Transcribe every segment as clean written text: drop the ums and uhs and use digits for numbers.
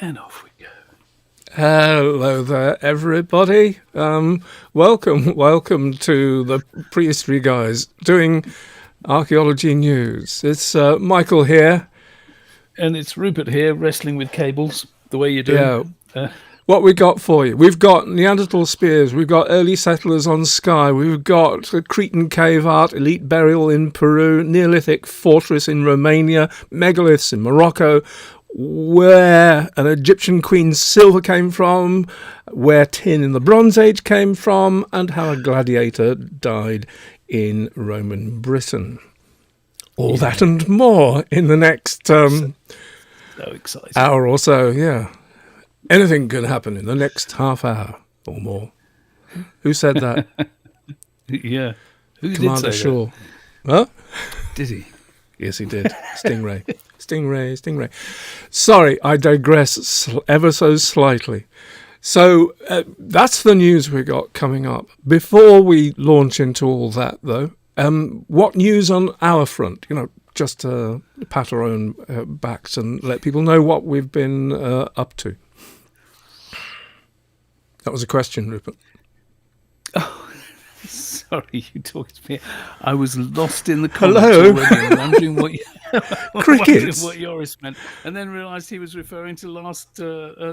And off we go. Hello there, everybody. Welcome to the Prehistory guys doing archaeology news. It's Michael here. And it's Rupert here, wrestling with cables, the way you do. Yeah. What we got for you? We've got Neanderthal spears. We've got early settlers on Skye. We've got Cretan cave art, elite burial in Peru, Neolithic fortress in Romania, megaliths in Morocco, where an Egyptian queen's silver came from, where tin in the Bronze Age came from, and how a gladiator died in Roman Britain. All that and more in the next so exciting. hour or so, yeah. Anything can happen in the next half hour or more. Who said that? Yeah. Who Commander did say Shaw. Huh? Did he? Yes, he did. Stingray. Sorry, I digress ever so slightly. So that's the news we got coming up. Before we launch into all that, though, what news on our front? You know, just to pat our own backs and let people know what we've been up to. That was a question, Rupert. Oh, sorry, you talking to me. I was lost in the comments Hello? already, wondering what Crickets. what Joris meant, and then realised he was referring to the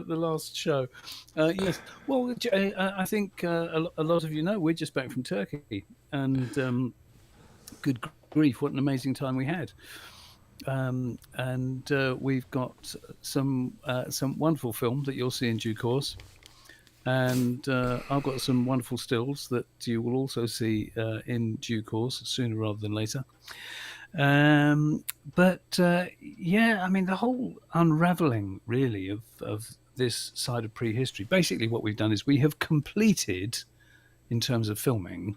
last show. Yes, well, I think a lot of you know we're just back from Turkey, and good grief, what an amazing time we had. And we've got some wonderful film that you'll see in due course. And I've got some wonderful stills that you will also see in due course, sooner rather than later. But yeah, I mean, the whole unraveling, really, of this side of prehistory, basically what we've done is we have completed, in terms of filming,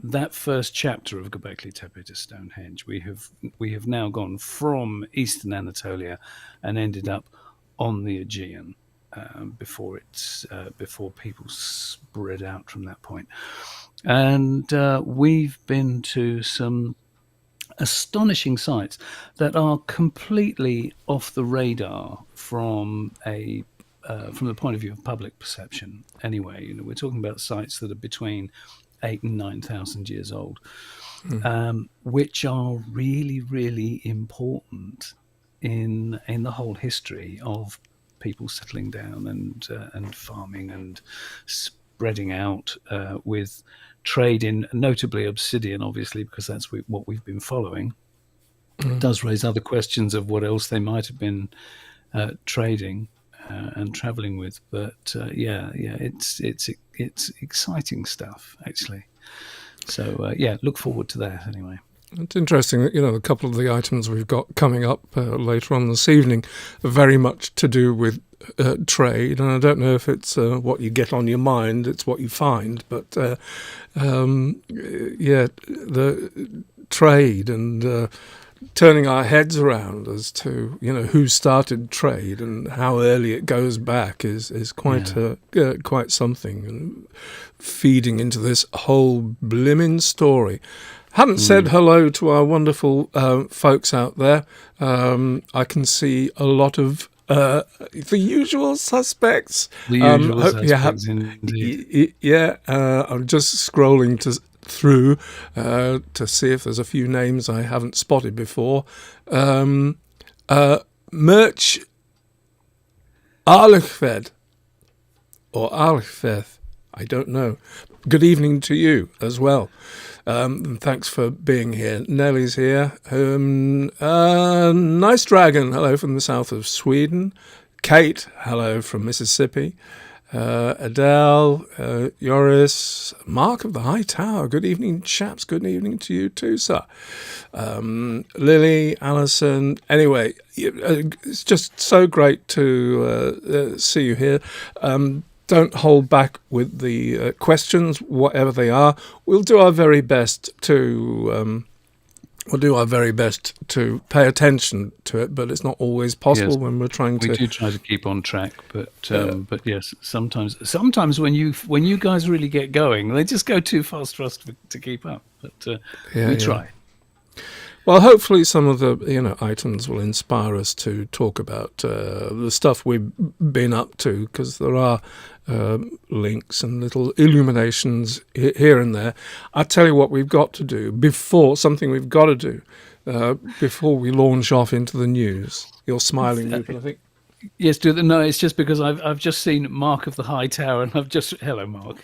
that first chapter of Göbekli Tepe to Stonehenge. We have now gone from Eastern Anatolia and ended up on the Aegean. Before people spread out from that point. And we've been to some astonishing sites that are completely off the radar from the point of view of public perception. Anyway, you know, we're talking about sites that are between 8,000 and 9,000 years old, which are really, really important in the whole history of people settling down and farming and spreading out with trade in notably obsidian, obviously, because that's what we've been following. It does raise other questions of what else they might have been trading and traveling with, but yeah, it's exciting stuff, actually. So yeah, look forward to that anyway. It's interesting that, you know, a couple of the items we've got coming up later on this evening are very much to do with trade, and I don't know if it's what you get on your mind, it's what you find, but yeah, the trade and turning our heads around as to, you know, who started trade and how early it goes back is quite quite something, and feeding into this whole blimmin' story. Haven't said hello to our wonderful folks out there. I can see a lot of the usual suspects. The usual suspects, indeed. Yeah, I'm just scrolling through to see if there's a few names I haven't spotted before. Merch Arlichved or Arlichved, I don't know. Good evening to you as well. And thanks for being here. Nellie's here. Nice Dragon, hello from the south of Sweden. Kate, hello from Mississippi. Adele, Joris, Mark of the High Tower. Good evening, chaps. Good evening to you too, sir. Lily, Alison. Anyway, it's just so great to see you here. Don't hold back with the questions, whatever they are. We'll do our very best to pay attention to it, but it's not always possible when we're trying to. We do try to keep on track, but yes, sometimes when you guys really get going, they just go too fast for us to keep up. But we try. Well, hopefully some of the items will inspire us to talk about the stuff we've been up to, because there are links and little illuminations here and there. I tell you what we've got to do before we launch off into the news. You're smiling, Rupert, I think. Yes, no, it's just because I've just seen Mark of the High Tower, and hello, Mark.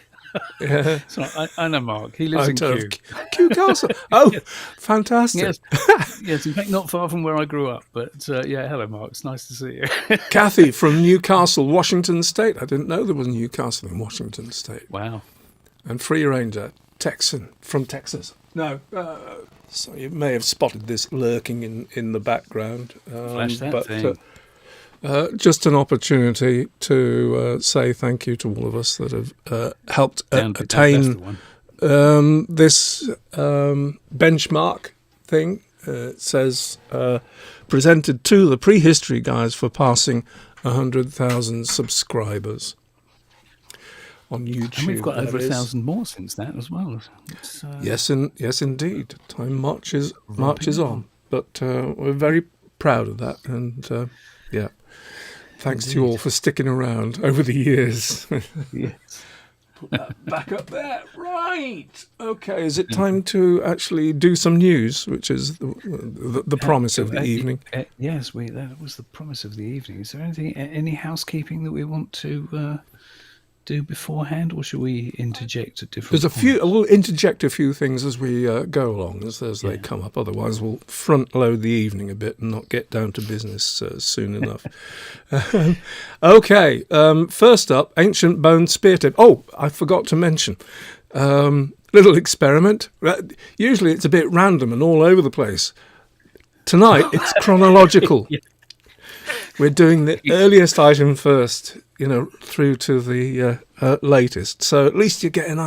Yeah. So I know Mark. He lives in Kew. Kew Castle. Oh, yes. Fantastic. Yes, in fact, not far from where I grew up. But hello, Mark. It's nice to see you. Kathy from Newcastle, Washington State. I didn't know there was Newcastle in Washington State. Wow. And Free Ranger, Texan from Texas. No, so you may have spotted this lurking in the background. Flash that thing. Just an opportunity to say thank you to all of us that have helped attain this benchmark thing. It says presented to the Prehistory guys for passing 100,000 subscribers on YouTube. And we've got over 1,000 more since that as well. Yes, indeed. Time marches on. But we're very proud of that, and thanks to you all for sticking around over the years. Yes. Put that back up there. Right. Okay, is it time to actually do some news, which is the promise of the evening? Yes, that was the promise of the evening. Is there any housekeeping that we want to do beforehand, or should we interject at different points? We'll interject a few things as we go along, as they come up. Otherwise, we'll front load the evening a bit and not get down to business soon enough. Okay, first up, ancient bone spear tip. Oh, I forgot to mention, little experiment. Usually it's a bit random and all over the place. Tonight, it's chronological. Yeah. We're doing the earliest item first, through to the latest. So at least you get an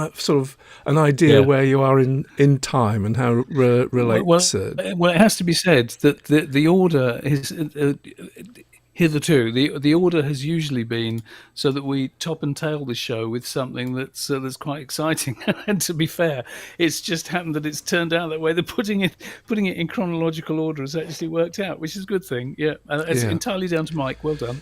idea where you are in time and how it relates. Well, it has to be said that the order is hitherto the order has usually been so that we top and tail the show with something that's quite exciting. And to be fair, it's just happened that it's turned out that way. The putting it in chronological order has actually worked out, which is a good thing. It's entirely down to Mike. Well done.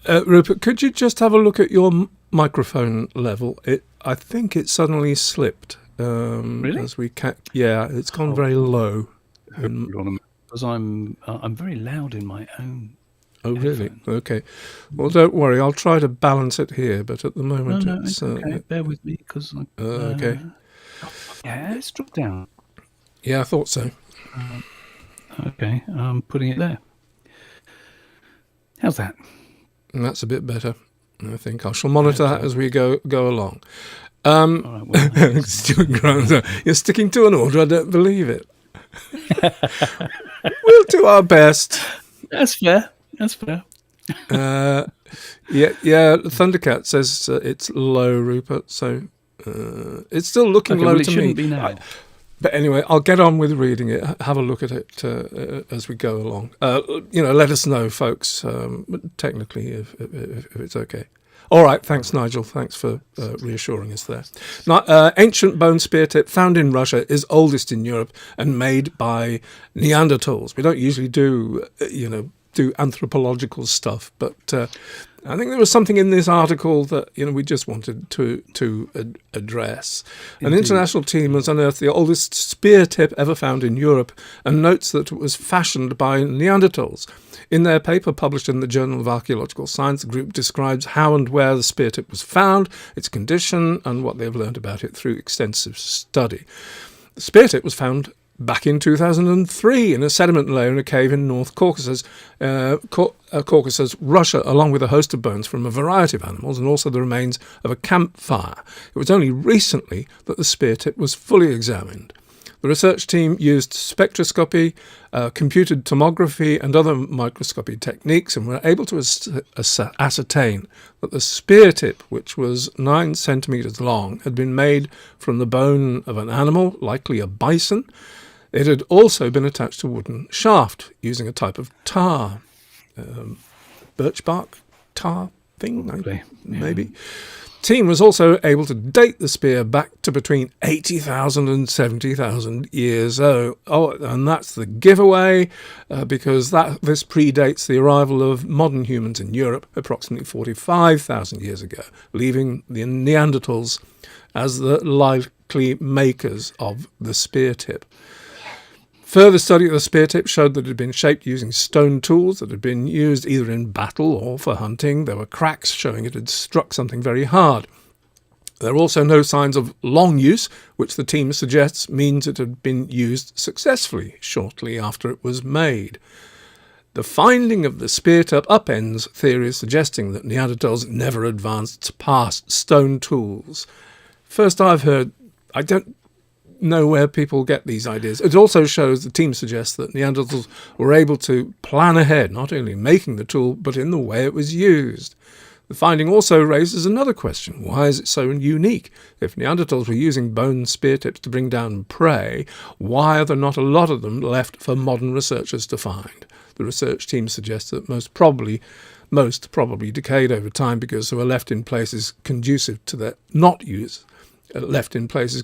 Rupert, could you just have a look at your microphone level? I think it suddenly slipped. Really? As we it's gone very low. Because I'm very loud in my own. Oh, really? Okay. Well, don't worry. I'll try to balance it here, but at the moment it's okay. Bear with me, because okay. Yeah, it's dropped down. Yeah, I thought so. Okay, I'm putting it there. How's that? And that's a bit better. I think I shall monitor that as we go along. All right, well, Stuart Grimes, you're sticking to an order. I don't believe it. We'll do our best. That's fair. Thundercat says it's low, Rupert. So it's still looking low to me. It shouldn't be now. But anyway, I'll get on with reading it. Have a look at it as we go along. Let us know, folks, technically, if it's okay. All right, thanks, Nigel. Thanks for reassuring us there. Now, ancient bone spear tip found in Russia is oldest in Europe and made by Neanderthals. We don't usually do anthropological stuff, but I think there was something in this article that we just wanted to address. Indeed. An international team has unearthed the oldest spear tip ever found in Europe and notes that it was fashioned by Neanderthals. In their paper published in the Journal of Archaeological Science, the group describes how and where the spear tip was found, its condition, and what they've learned about it through extensive study. The spear tip was found back in 2003 in a sediment layer in a cave in North Caucasus, Russia, along with a host of bones from a variety of animals and also the remains of a campfire. It was only recently that the spear tip was fully examined. The research team used spectroscopy, computed tomography and other microscopy techniques and were able to ascertain that the spear tip, which was 9 centimetres long, had been made from the bone of an animal, likely a bison. It had also been attached to a wooden shaft using a type of tar, birch bark tar thing, maybe. team was also able to date the spear back to between 80,000 and 70,000 years old. And that's the giveaway, because this predates the arrival of modern humans in Europe approximately 45,000 years ago, leaving the Neanderthals as the likely makers of the spear tip. Further study of the spear tip showed that it had been shaped using stone tools that had been used either in battle or for hunting. There were cracks showing it had struck something very hard. There are also no signs of long use, which the team suggests means it had been used successfully shortly after it was made. The finding of the spear tip upends theories suggesting that Neanderthals never advanced past stone tools. First I've heard, I don't know where people get these ideas. It also shows, the team suggests, that Neanderthals were able to plan ahead, not only in making the tool, but in the way it was used. The finding also raises another question. Why is it so unique? If Neanderthals were using bone spear tips to bring down prey, why are there not a lot of them left for modern researchers to find? The research team suggests that most probably decayed over time because they were left in places conducive to their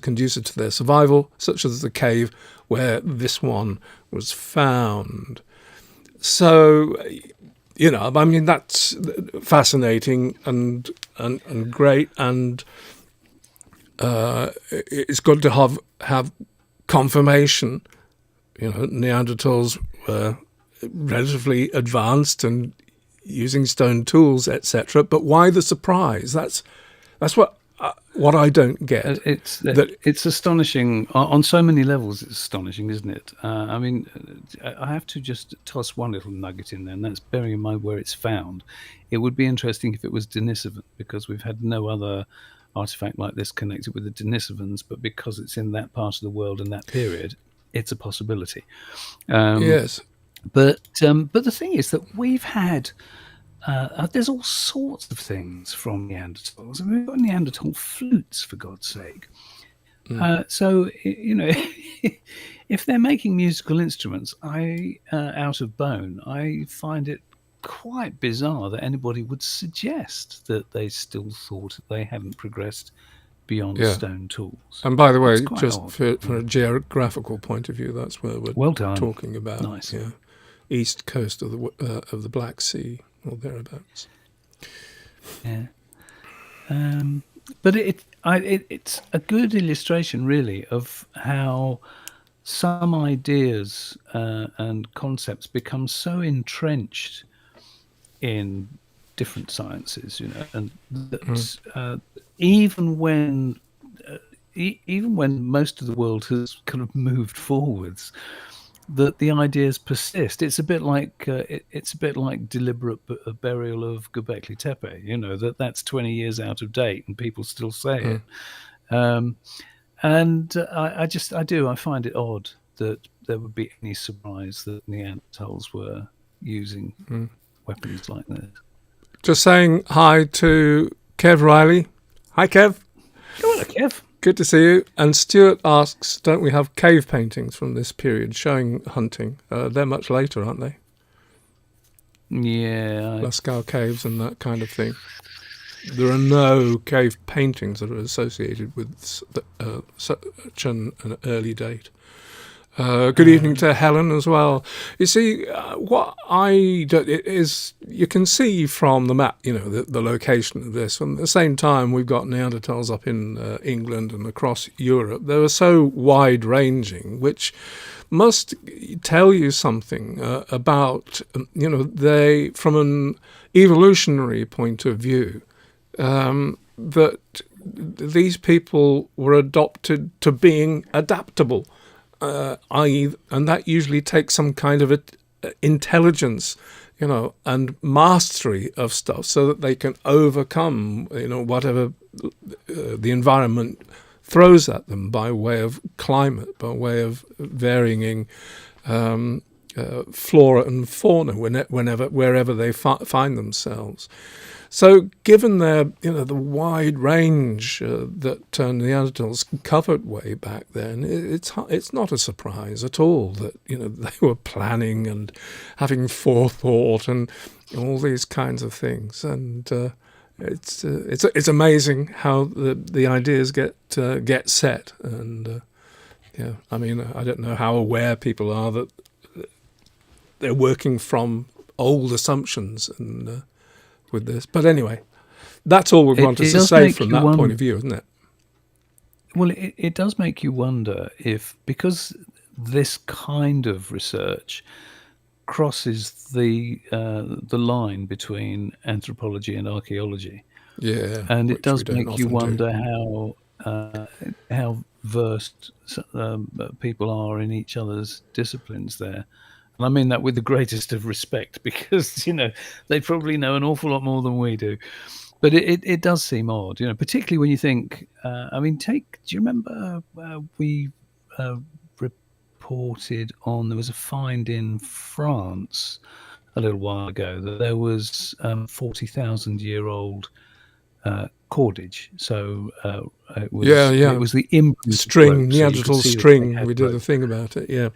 conducive to their survival, such as the cave where this one was found. So, I mean, that's fascinating and great, and it's good to have confirmation. Neanderthals were relatively advanced and using stone tools, etc. But why the surprise? That's what I don't get. It's astonishing on so many levels. It's astonishing, isn't it? I mean, I have to just toss one little nugget in there, and that's bearing in mind where it's found. It would be interesting if it was Denisovans, because we've had no other artifact like this connected with the Denisovans, but because it's in that part of the world and that period, it's a possibility. Yes. But the thing is that we've had there's all sorts of things from Neanderthals. I mean, we've got Neanderthal flutes, for God's sake. So if they're making musical instruments, out of bone, I find it quite bizarre that anybody would suggest that they still thought they hadn't progressed beyond stone tools. And by the way, just from a geographical point of view, that's where we're talking about. Nice. Yeah, east coast of the Black Sea or thereabouts. Yeah. But it's a good illustration, really, of how some ideas and concepts become so entrenched in different sciences, and that even when most of the world has kind of moved forwards, that the ideas persist. It's a bit like deliberate burial of Göbekli Tepe. That's 20 years out of date and people still say it. And I find it odd that there would be any surprise that Neanderthals were using weapons like this. Just saying hi to Kev Riley. Hi, Kev. Hello, Kev. Good to see you. And Stuart asks, don't we have cave paintings from this period showing hunting? They're much later, aren't they? Yeah. Lascaux caves and that kind of thing. There are no cave paintings that are associated with such an early date. Good evening to Helen as well. You see, what I do is, you can see from the map, the location of this. And at the same time, we've got Neanderthals up in England and across Europe. They were so wide-ranging, which must tell you something about, they, from an evolutionary point of view, that these people were adopted to being adaptable. And that usually takes some kind of intelligence, and mastery of stuff, so that they can overcome, whatever the environment throws at them by way of climate, by way of varying flora and fauna wherever they find themselves. So, given their, the wide range that Neanderthals covered way back then, it's not a surprise at all that they were planning and having forethought and all these kinds of things. And It's amazing how the ideas get set, and yeah, I mean, I don't know how aware people are that they're working from old assumptions and with this. But anyway, that's all we wanted to say from that point of view, isn't it? Well, it does make you wonder if, because this kind of research crosses the line between anthropology and archaeology. Yeah, and it does make you wonder how versed people are in each other's disciplines there. And I mean that with the greatest of respect, because they probably know an awful lot more than we do. But it does seem odd, particularly when you think. Do you remember we reported on, there was a find in France a little while ago that there was 40,000-year-old cordage. So it was it was the imprint string, Neanderthal string. We did a thing about it, yeah.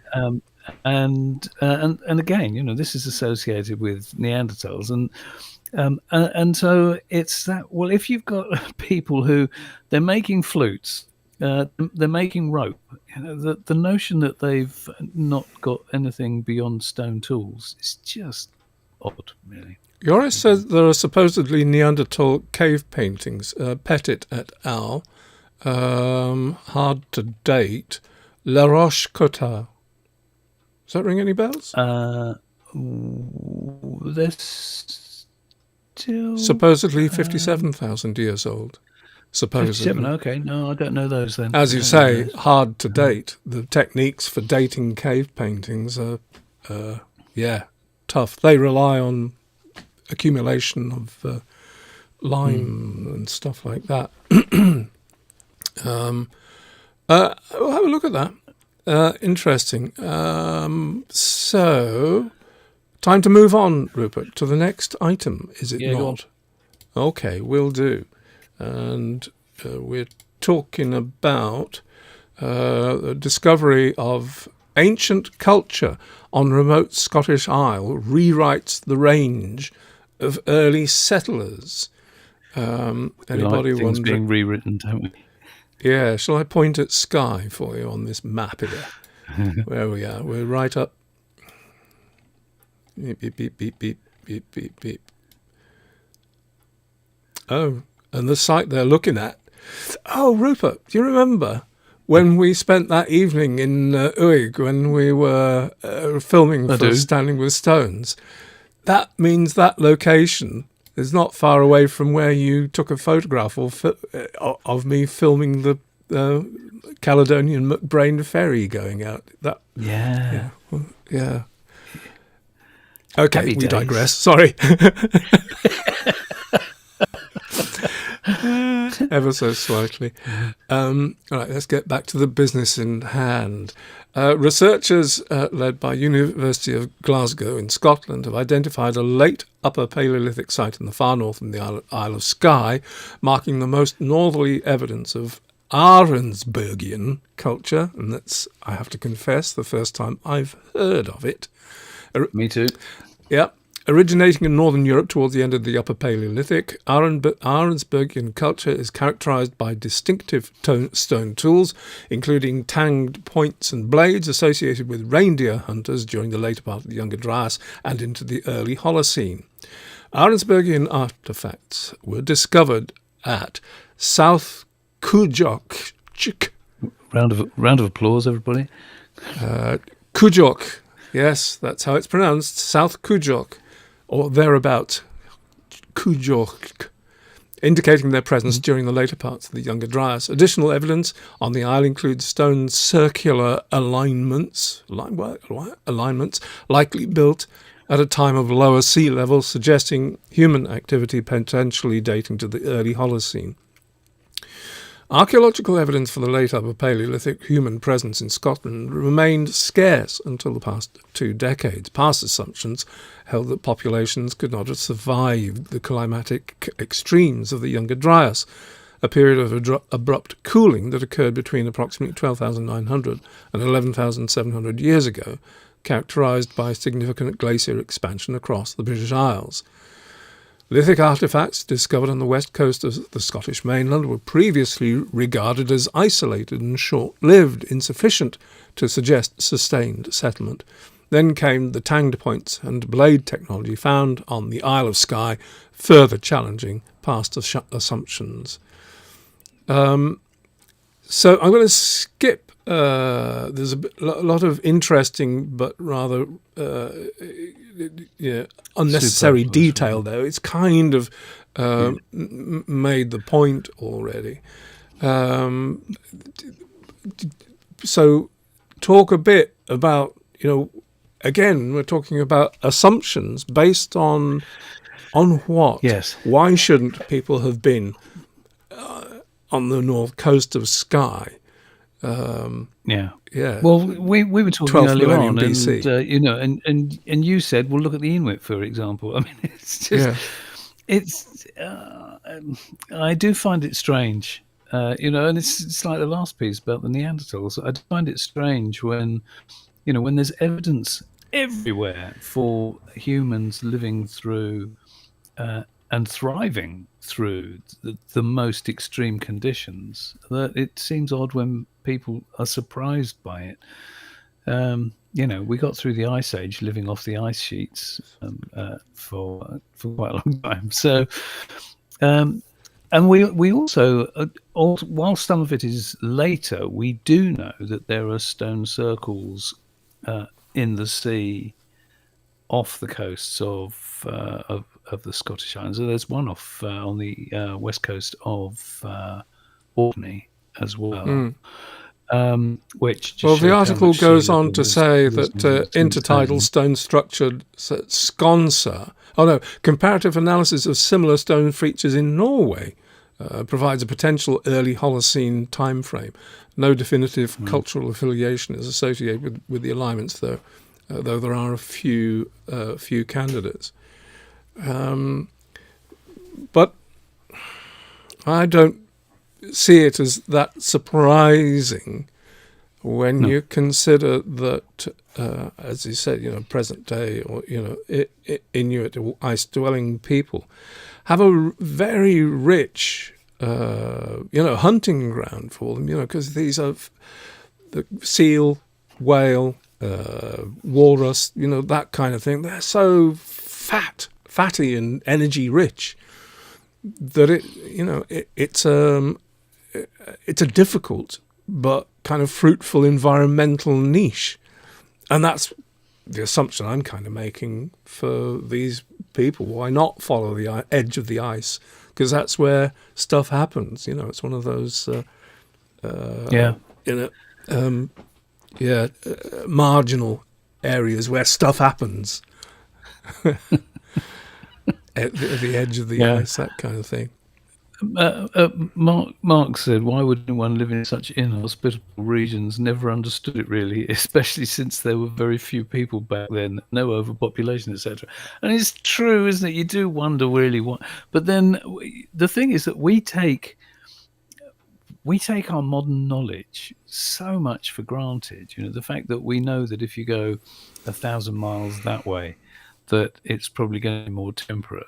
And again, this is associated with Neanderthals, and so it's that. Well, if you've got people who they're making flutes, they're making rope. The notion that they've not got anything beyond stone tools is just odd, really. Joris says there are supposedly Neanderthal cave paintings. Petit et al. Hard to date. La Roche-Cotard. Does that ring any bells? There's still supposedly 57,000 years old. Supposedly. 57, okay. No, I don't know those then. As you say, hard to date. The techniques for dating cave paintings are, tough. They rely on accumulation of lime and stuff like that. We'll have a look at that. Interesting. So, time to move on, Rupert, to the next item, is it not? Okay, will do. And we're talking about the discovery of ancient culture on remote Scottish Isle rewrites the range of early settlers. Anybody like things being rewritten, don't we? Yeah, shall I point at Skye for you on this map here? Where we are, we're right up. Beep, beep, beep, beep, beep, beep, beep, beep. Oh, and the site they're looking at. Oh, Rupert, do you remember when we spent that evening in Uig when we were filming for Standing with Stones? That means that location is not far away from where you took a photograph of me filming the Caledonian McBrain ferry going out. Yeah. Okay, Happy we days. digress. Sorry. Ever so slightly. All right, let's get back to the business in hand. Researchers led by University of Glasgow in Scotland have identified a late Upper Paleolithic site in the far north in the Isle of Skye, marking the most northerly evidence of Ahrensbergian culture, and that's, I have to confess, the first time I've heard of it. Me too. Yeah. Originating in northern Europe towards the end of the Upper Paleolithic, Ahrensbergian culture is characterized by distinctive stone tools, including tanged points and blades associated with reindeer hunters during the later part of the Younger Dryas and into the early Holocene. Ahrensbergian artifacts were discovered at South Kujok. Round of applause, everybody. Kujok. Yes, that's how it's pronounced. South Kujok. Or thereabouts, Kujok, indicating their presence during the later parts of the Younger Dryas. Additional evidence on the isle includes stone circular alignments, likely built at a time of lower sea level, suggesting human activity potentially dating to the early Holocene. Archaeological evidence for the late Upper Paleolithic human presence in Scotland remained scarce until the past 2 decades. Past assumptions held that populations could not have survived the climatic extremes of the Younger Dryas, a period of abrupt cooling that occurred between approximately 12,900 and 11,700 years ago, characterized by significant glacier expansion across the British Isles. Lithic artefacts discovered on the west coast of the Scottish mainland were previously regarded as isolated and short-lived, insufficient to suggest sustained settlement. Then came the tanged points and blade technology found on the Isle of Skye, further challenging past assumptions. So I'm going to skip. There's a lot of interesting but rather unnecessary detail there. It's kind of made the point already. So talk a bit about, again, we're talking about assumptions based on what? Yes. Why shouldn't people have been on the north coast of Skye? Yeah. Yeah. Well, we were talking earlier on, BC. and you said, well, look at the Inuit, for example. I mean, it's just, I do find it strange, and it's like the last piece about the Neanderthals. I find it strange when there's evidence everywhere for humans living through and thriving through the most extreme conditions, that it seems odd when people are surprised by it. We got through the Ice Age living off the ice sheets for quite a long time. So, and we also, while some of it is later, we do know that there are stone circles in the sea off the coasts of the Scottish Islands. So there's one off on the west coast of Orkney as well. Which just the article goes on to say there's that intertidal stone structured sconcer, comparative analysis of similar stone features in Norway provides a potential early Holocene time frame. No definitive cultural affiliation is associated with the alignments, though there are a few candidates. But I don't see it as that surprising when you consider that, as you said, present day or Inuit or ice-dwelling people have a very rich, hunting ground for them, because these are the seal, whale, walrus, that kind of thing. They're so fatty and energy rich that it's a difficult but kind of fruitful environmental niche, and that's the assumption I'm kind of making for these people. Why not follow the edge of the ice? Because that's where stuff happens. It's one of those marginal areas where stuff happens. At the edge of the ice, that kind of thing. Mark said, why would anyone live in such inhospitable regions? Never understood it, really, especially since there were very few people back then, no overpopulation, etc. And it's true, isn't it? You do wonder really what. But then the thing is that we take our modern knowledge so much for granted. The fact that we know that if you go 1,000 miles that way, that it's probably going to be more temperate.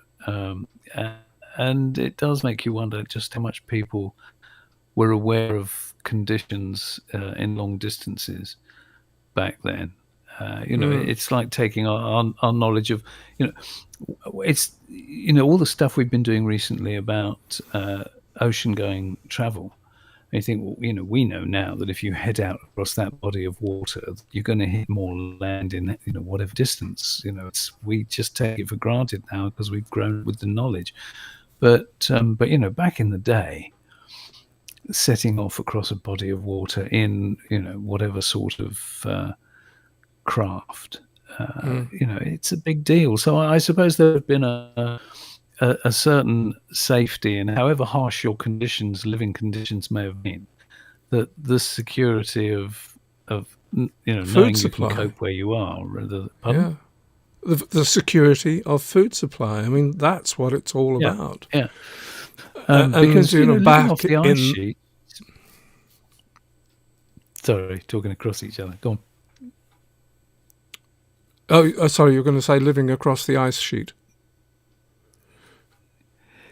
And it does make you wonder just how much people were aware of conditions in long distances back then. It's like taking our knowledge of, it's, all the stuff we've been doing recently about ocean-going travel. And you think, well, we know now that if you head out across that body of water, you're going to hit more land in, whatever distance. We just take it for granted now because we've grown with the knowledge. But back in the day, setting off across a body of water in, whatever sort of craft, it's a big deal. So I suppose there have been a certain safety, and however harsh your living conditions may have been, that the security of knowing supply. You can cope where you are, rather. Yeah. The security of food supply. I mean, that's what it's all about. Yeah. Because back off the ice sheet. Sorry, talking across each other. Go on. Oh, sorry, you're going to say living across the ice sheet.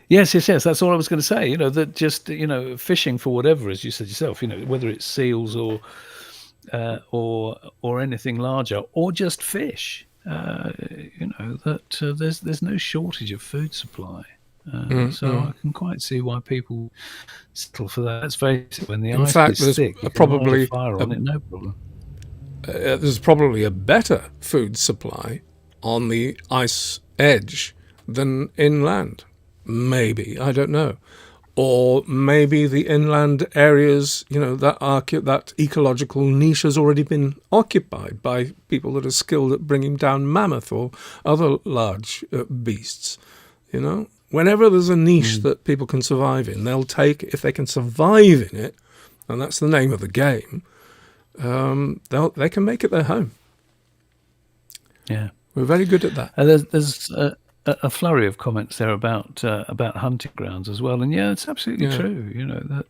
Yes, yes, yes. That's all I was going to say. That just fishing for whatever, as you said yourself. Whether it's seals or anything larger, or just fish. That there's no shortage of food supply. So I can quite see why people settle for that. Let's face it, when the In ice fact, is there's thick, you can light a probably fire on it, no problem. there's probably a better food supply on the ice edge than inland. Maybe, I don't know. Or maybe the inland areas, that ecological niche has already been occupied by people that are skilled at bringing down mammoth or other large beasts. Whenever there's a niche that people can survive in, they'll take it. If they can survive in it, and that's the name of the game, they can make it their home. Yeah, we're very good at that. There's a flurry of comments there about hunting grounds as well, and yeah, it's absolutely true.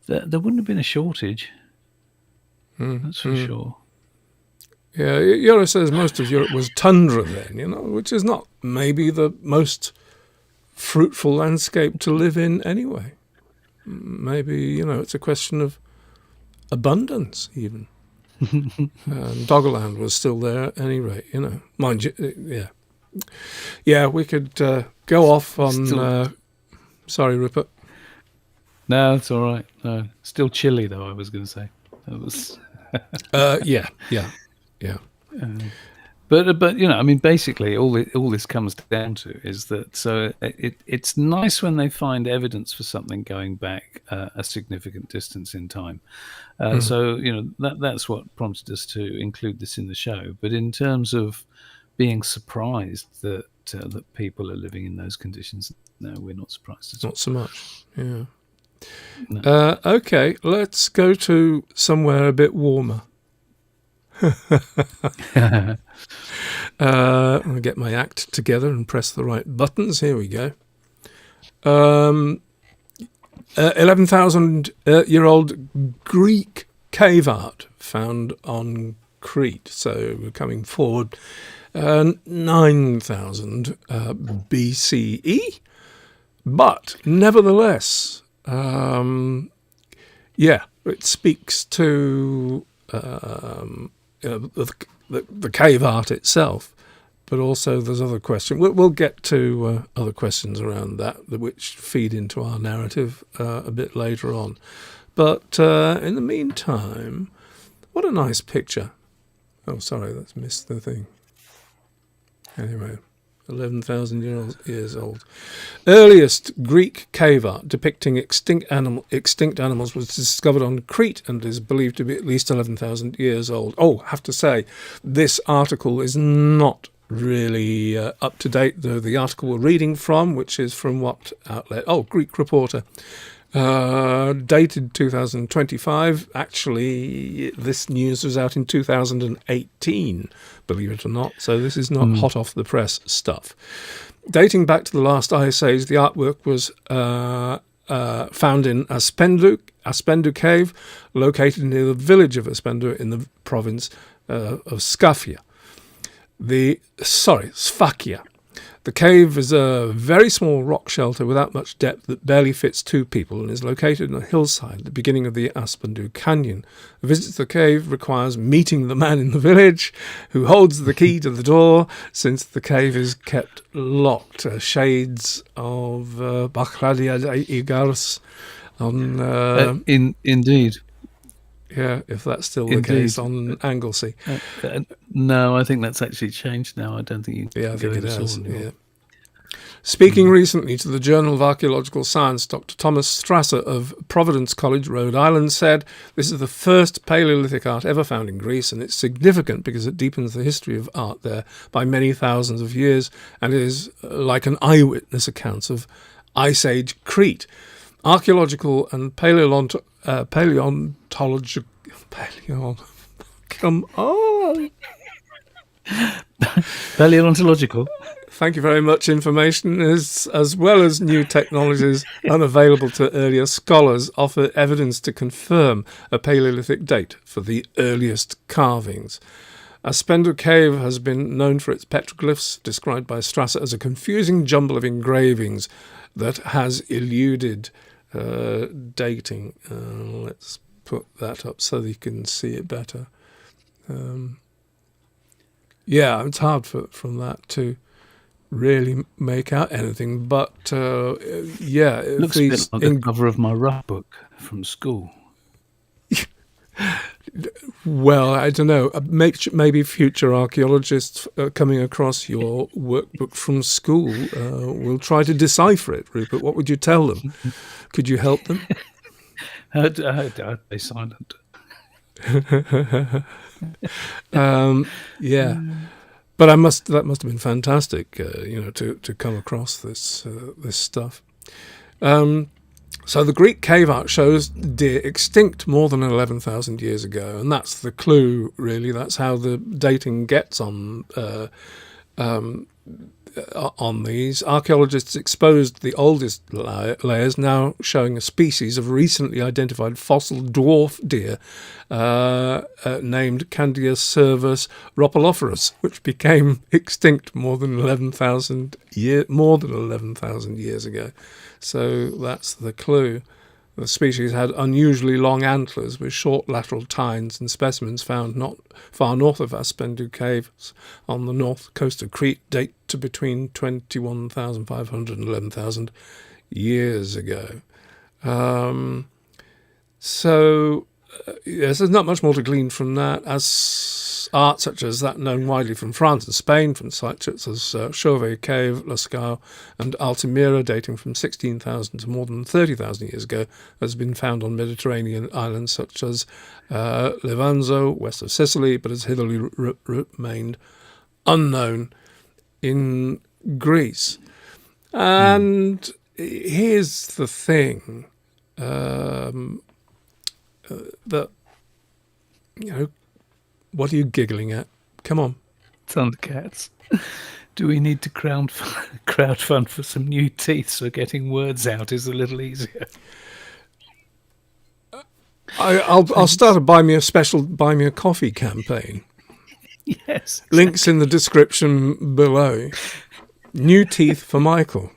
That there wouldn't have been a shortage. That's for sure. Yeah, Europe says most of Europe was tundra then, which is not maybe the most fruitful landscape to live in anyway. Maybe, it's a question of abundance even. Doggerland was still there at any rate, Mind you, yeah. Yeah, we could go off on... sorry, Rupert. No, it's all right. No, still chilly, though, I was going to say. That was... Yeah. But basically, all this comes down to is that it's nice when they find evidence for something going back a significant distance in time. So that's what prompted us to include this in the show. But in terms of being surprised that people are living in those conditions, no, we're not surprised at all. Not so much. Yeah. No. Okay, let's go to somewhere a bit warmer. I'm going to get my act together and press the right buttons. Here we go. 11,000-year-old Greek cave art found on Crete. So we're coming forward 9,000 BCE. But nevertheless, it speaks to the cave art itself, but also there's other questions. We'll get to other questions around that which feed into our narrative a bit later on. But in the meantime, what a nice picture. Oh, sorry, that's missed the thing. Anyway, 11,000 years old. Earliest Greek cave art depicting extinct animals was discovered on Crete and is believed to be at least 11,000 years old. Oh, I have to say, this article is not really up to date. The article we're reading from, which is from what outlet? Oh, Greek Reporter. Dated 2025. Actually, this news was out in 2018, believe it or not. So this is not hot off the press stuff. Dating back to the last Ice Age, the artwork was found in Aspendu Cave, located near the village of Aspendu in the province of Sfakia. Sfakia. The cave is a very small rock shelter without much depth that barely fits two people and is located on a hillside at the beginning of the Aspendu Canyon. A visit to the cave requires meeting the man in the village who holds the key to the door, since the cave is kept locked. Shades of gladiators on... Indeed. Yeah, if that's still the case on Anglesey. No, I think that's actually changed now. I don't think you can I think it has. Yeah. Speaking recently to the Journal of Archaeological Science, Dr. Thomas Strasser of Providence College, Rhode Island, said, "This is the first Paleolithic art ever found in Greece, and it's significant because it deepens the history of art there by many thousands of years and is like an eyewitness account of Ice Age Crete. Archaeological and paleontological... Come on! Paleontological. Thank you very much. Information as well as new technologies unavailable to earlier scholars offer evidence to confirm a Paleolithic date for the earliest carvings. Aspendo Cave has been known for its petroglyphs, described by Strasser as a confusing jumble of engravings that has eluded dating. Let's put that up so that you can see it better. Yeah, it's hard from that to really make out anything, but yeah. Looks a bit like the cover of my rough book from school. Well, I don't know. Maybe future archaeologists coming across your workbook from school will try to decipher it, Rupert. What would you tell them? Could you help them? I'd be silent. Yeah, but that must have been fantastic, to come across this stuff. So the Greek cave art shows deer extinct more than 11,000 years ago, and that's the clue, really. That's how the dating gets on these. Archaeologists exposed the oldest layers, now showing a species of recently identified fossil dwarf deer named Candia cervus rhopalophorus, which became extinct more than 11,000 years ago. So that's the clue. The species had unusually long antlers with short lateral tines, and specimens found not far north of Aspendo Caves on the north coast of Crete date to between 21,500 and 11,000 years ago. Yes, there's not much more to glean from that, as art such as that known widely from France and Spain, from sites such as Chauvet Cave, Lascaux, and Altamira, dating from 16,000 to more than 30,000 years ago, has been found on Mediterranean islands such as Levanzo, west of Sicily, but has hitherly remained unknown in Greece. And here's the thing. That, what are you giggling at? Come on. Thundercats. Do we need to crowdfund for some new teeth so getting words out is a little easier? I'll start a buy me a coffee campaign. Yes. Exactly. Links in the description below. New teeth for Michael.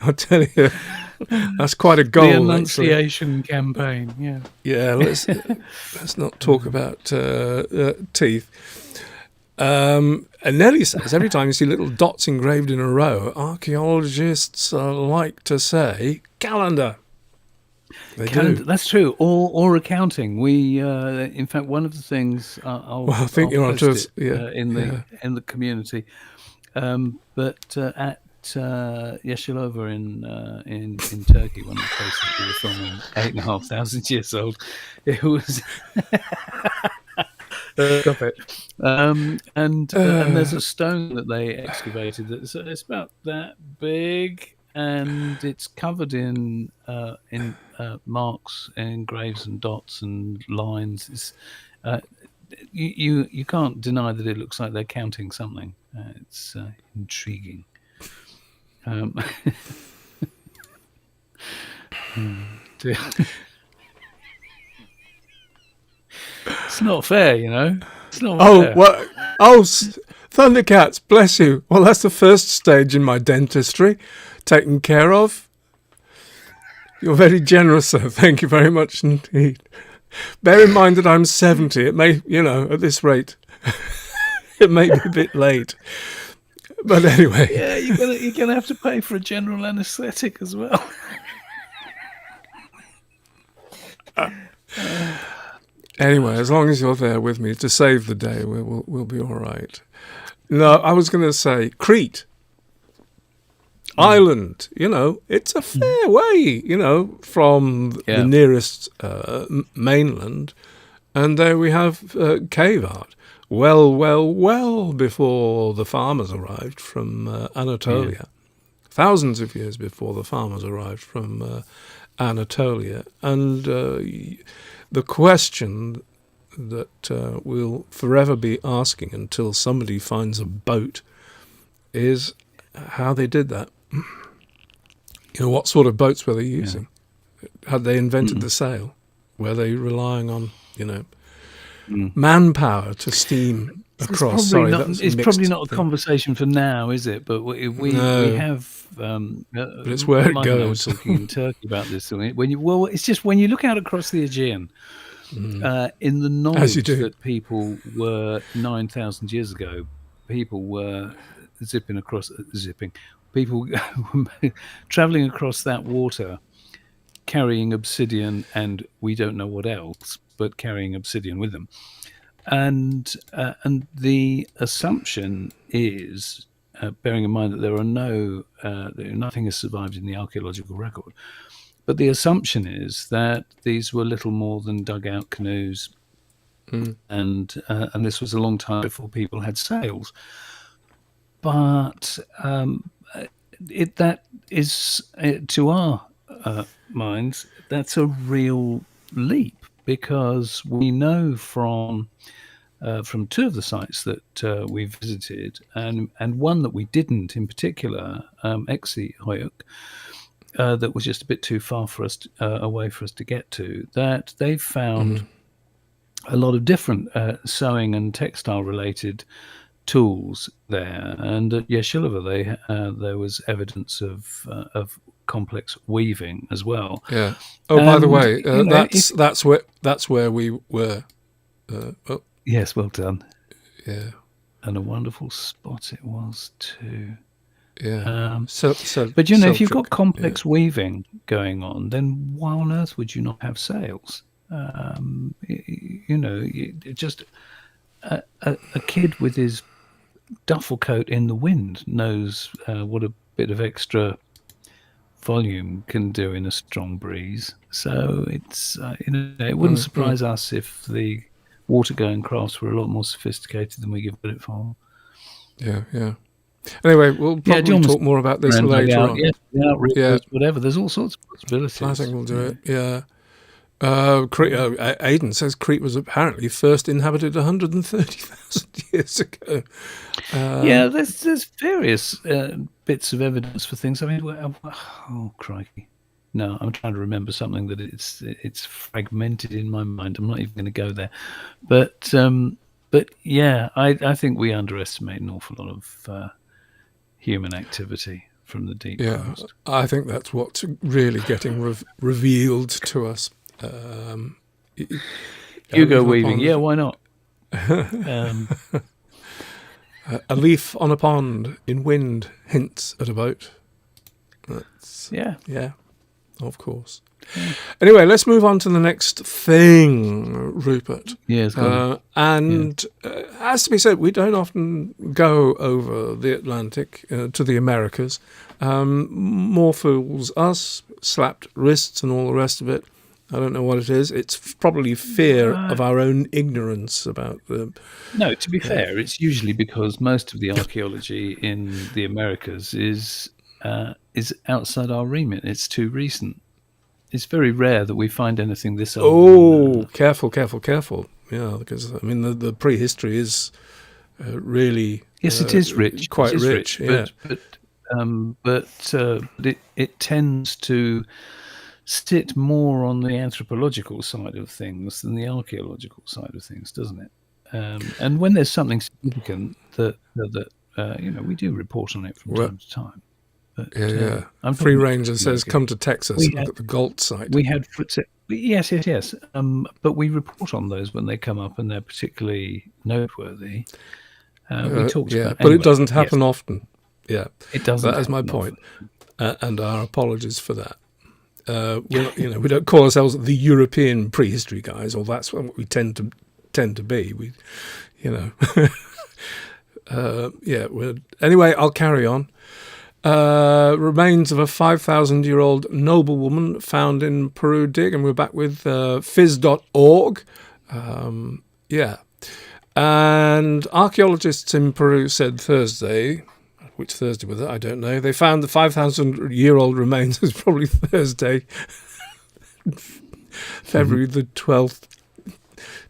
I'll tell you. That's quite a goal. The Annunciation campaign, yeah. Yeah, let's not talk about teeth. And Nelly says every time you see little dots engraved in a row, archaeologists like to say calendar. They do. That's true. Or accounting. We, in fact, one of the things I think you're onto us. In the community, but at Yeşilova in Turkey, one of the places we were filming, 8,500 years old. It was stop it. And there's a stone that they excavated that's it's about that big, and it's covered in marks and graves and dots and lines. It's, you can't deny that it looks like they're counting something. It's intriguing. It's not fair, It's not fair. Thundercats, bless you. Well, that's the first stage in my dentistry, taken care of. You're very generous, sir. Thank you very much indeed. Bear in mind that I'm 70. It may, at this rate, it may be a bit late. But anyway. Yeah, you're gonna have to pay for a general anaesthetic as well. Anyway, as long as you're there with me to save the day, we'll be all right. No, I was going to say Crete. Island, it's a fair way, from the nearest mainland. And there we have cave art. Well before the farmers arrived from Anatolia. Thousands of years before the farmers arrived from Anatolia. And the question that we'll forever be asking until somebody finds a boat is how they did that. What sort of boats were they using? Had they invented the sail? Were they relying on, manpower to steam across. Sorry, that's it's probably not a thing. conversation for now, is it? But we have. But it's where it Mike and I were goes. talking in Turkey about this. It's just when you look out across the Aegean, in the knowledge that people were 9,000 years ago, people were people were traveling across that water, carrying obsidian, and we don't know what else, but carrying obsidian with them. And the assumption is, bearing in mind that there are nothing has survived in the archaeological record, but the assumption is that these were little more than dugout canoes, and this was a long time before people had sails. But that is, to our minds, that's a real leap, because we know from two of the sites that we visited, and one that we didn't in particular, Exi-Hoyuk, that was just a bit too far for us away for us to get to, that they've found a lot of different sewing and textile related tools there, and at Yeşilova there was evidence of complex weaving as well. Yeah. Oh, by the way, that's where we were. Yes, well done. Yeah. And a wonderful spot it was too. Yeah. But if you've got complex weaving going on, then why on earth would you not have sails? Just a kid with his duffel coat in the wind knows what a bit of extra volume can do in a strong breeze. So it's it wouldn't surprise us if the water-going crafts were a lot more sophisticated than we give credit for. Yeah. Anyway, we'll probably talk more about this later on. Yeah, whatever. There's all sorts of possibilities. I think we'll do it. Yeah. Aidan says Crete was apparently first inhabited 130,000 years ago. There's various bits of evidence for things. I mean, oh crikey! No, I'm trying to remember something that it's fragmented in my mind. I'm not even going to go there. But yeah, I think we underestimate an awful lot of human activity from the deep past. I think that's what's really getting revealed to us. Hugo weaving, why not? A leaf on a pond in wind hints at a boat. That's, yeah, of course. Yeah. Anyway, let's move on to the next thing, Rupert. Yes. As to be said, we don't often go over the Atlantic to the Americas. More fools us, slapped wrists and all the rest of it. I don't know what it is. It's probably fear of our own ignorance about the... No, to be fair, it's usually because most of the archaeology in the Americas is outside our remit. It's too recent. It's very rare that we find anything this old. Oh, careful. Yeah, because, I mean, the prehistory is really... Yes, it is rich. Quite rich, yeah. But it tends to sit more on the anthropological side of things than the archaeological side of things, doesn't it? And when there's something significant that we do report on it from time to time. But, Free Ranger says, come to Texas and look at the Galt site. We had yes. But we report on those when they come up and they're particularly noteworthy. We talked about, but it doesn't happen often. Yeah, it doesn't. That is my point, and our apologies for that. We don't call ourselves the European prehistory guys, or that's what we tend to be. We, anyway, I'll carry on. Remains of a 5,000-year-old noblewoman found in Peru dig, and we're back with phys.org. And archaeologists in Peru said Thursday, which Thursday was it? I don't know. They found the 5,000-year-old remains. It's probably Thursday, February the 12th,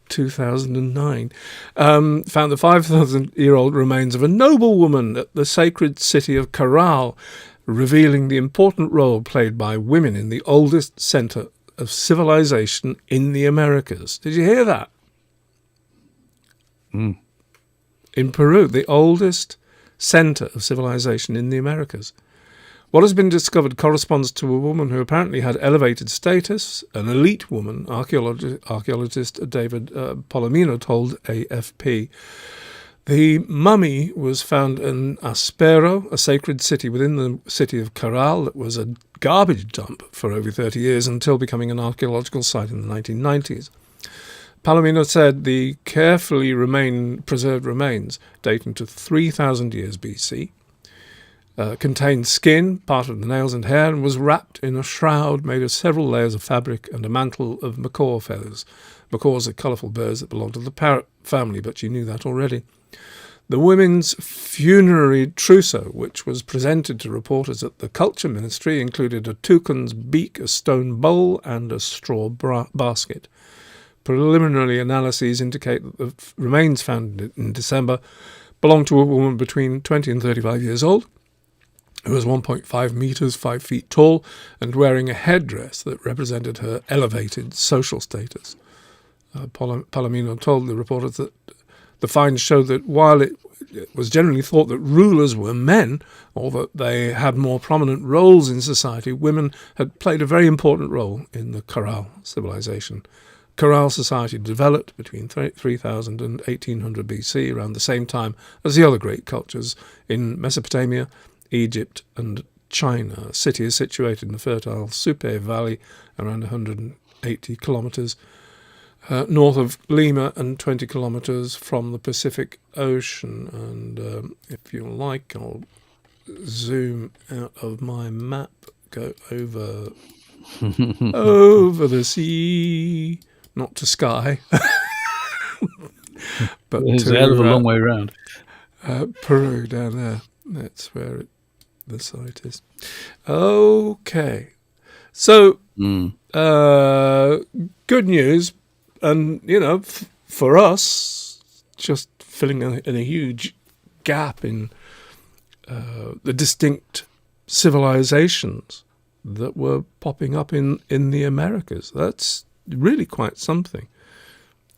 2009. Found the 5,000-year-old remains of a noblewoman at the sacred city of Caral, revealing the important role played by women in the oldest centre of civilization in the Americas. Did you hear that? in Peru, the oldest center of civilization in the Americas. What has been discovered corresponds to a woman who apparently had elevated status, an elite woman, archaeologist David Palomino told AFP. The mummy was found in Aspero, a sacred city within the city of Caral that was a garbage dump for over 30 years until becoming an archaeological site in the 1990s. Palomino said the carefully preserved remains, dating to 3,000 years BC, contained skin, part of the nails and hair, and was wrapped in a shroud made of several layers of fabric and a mantle of macaw feathers. Macaws are colourful birds that belong to the parrot family, but you knew that already. The women's funerary trousseau, which was presented to reporters at the Culture Ministry, included a toucan's beak, a stone bowl, and a straw basket. Preliminary analyses indicate that the remains found in December belonged to a woman between 20 and 35 years old, who was 1.5 metres, 5 feet tall, and wearing a headdress that represented her elevated social status. Palomino told the reporters that the finds show that while it was generally thought that rulers were men, or that they had more prominent roles in society, women had played a very important role in the Caral civilization. Caral society developed between 3000 and 1800 BC, around the same time as the other great cultures in Mesopotamia, Egypt and China. The city is situated in the fertile Supe Valley, around 180 kilometres north of Lima and 20 kilometres from the Pacific Ocean. And if you like, I'll zoom out of my map, go over the sea, not to Skye, but it's a hell of a long way around. Peru down there. That's where the site is. Okay, so good news. And, for us, just filling in a huge gap in the distinct civilizations that were popping up in the Americas. That's really quite something.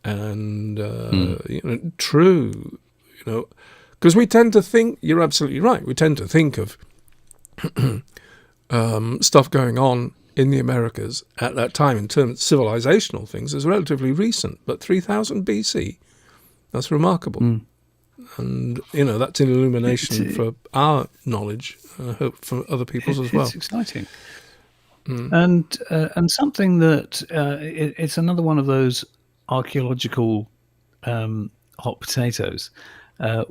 And, true, because we tend to think, you're absolutely right, we tend to think of stuff going on in the Americas at that time in terms of civilizational things is relatively recent, but 3000 BC, that's remarkable. And, that's an illumination for our knowledge, and I hope for other people's as well. It's exciting. And something that, it's another one of those archaeological hot potatoes,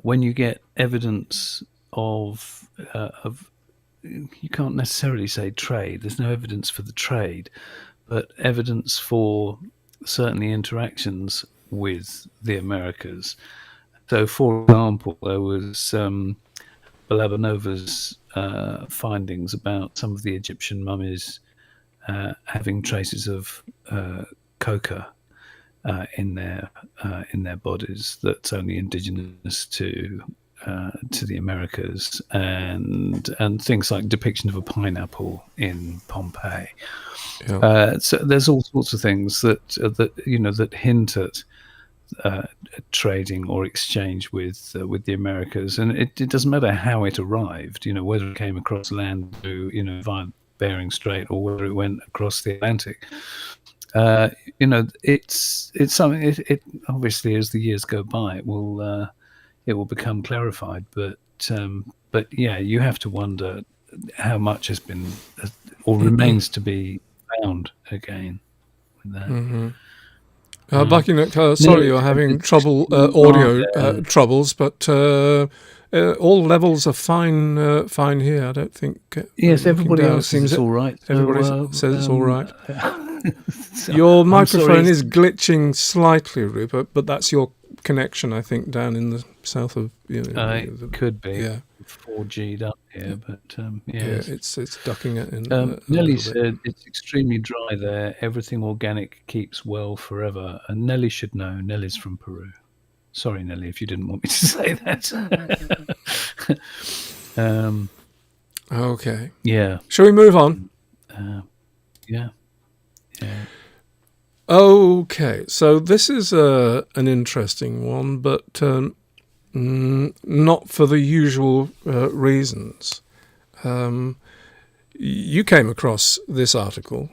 when you get evidence of you can't necessarily say trade. There's no evidence for the trade, but evidence for certainly interactions with the Americas. So, for example, there was Balabanova's findings about some of the Egyptian mummies having traces of coca in their bodies that's only indigenous to the Americas, and things like depiction of a pineapple in Pompeii. Yeah. So there's all sorts of things that hint at trading or exchange with the Americas, and it doesn't matter how it arrived. Whether it came across land through via Bering Strait or whether it went across the Atlantic. It's something. It obviously, as the years go by, it will become clarified, but yeah, you have to wonder how much has been or remains to be found again with that. Buckingham, sorry, you're having trouble, audio troubles, but all levels are fine here. I don't think. Yes, everybody else says it's all right. Everybody says it's all right. Your microphone is glitching slightly, Rupert, but that's your connection, I think, down in the south of. It could be. Yeah. 4G'd up here, but yes. Yeah, it's ducking it in. Nelly said it's extremely dry there. Everything organic keeps well forever, and Nelly should know. Nelly's from Peru. Sorry, Nelly, if you didn't want me to say that. Okay. Yeah. Shall we move on? Yeah. Okay, so this is an interesting one, but not for the usual reasons. You came across this article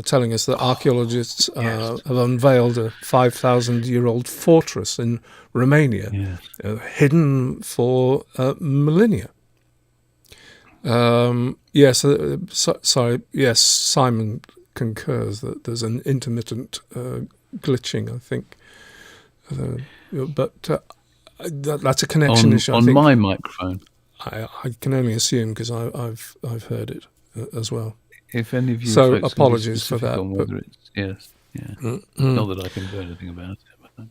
telling us that archaeologists have unveiled a 5,000-year-old fortress in Romania, hidden for millennia. Sorry, yes, Simon concurs that there's an intermittent glitching, I think. But that's a connection issue. On my microphone. I can only assume because I've heard it as well. If any of you so folks apologies for that. Whether it's, not that I can do anything about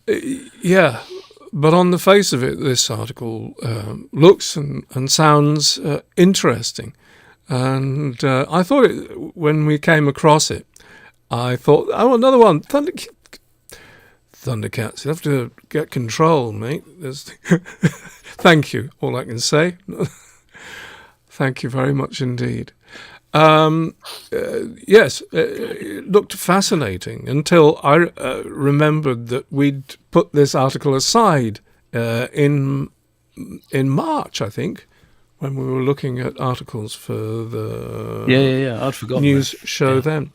it. Yeah, but on the face of it, this article looks and sounds interesting. And I thought when we came across it, I thought, oh, another one, Thundercats. You have to get control, mate. Thank you, all I can say. Thank you very much indeed. Yes, it looked fascinating until I remembered that we'd put this article aside in March, I think, when we were looking at articles for the I'd forgotten news that. show then.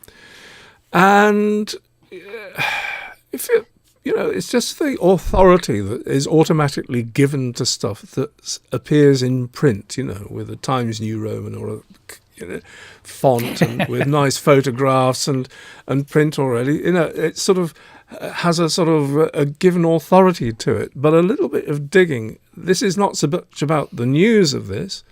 And if it, it's just the authority that is automatically given to stuff that appears in print, with a Times New Roman or a font and with nice photographs and print already. It sort of has a sort of a given authority to it. But a little bit of digging. This is not so much about the news of this,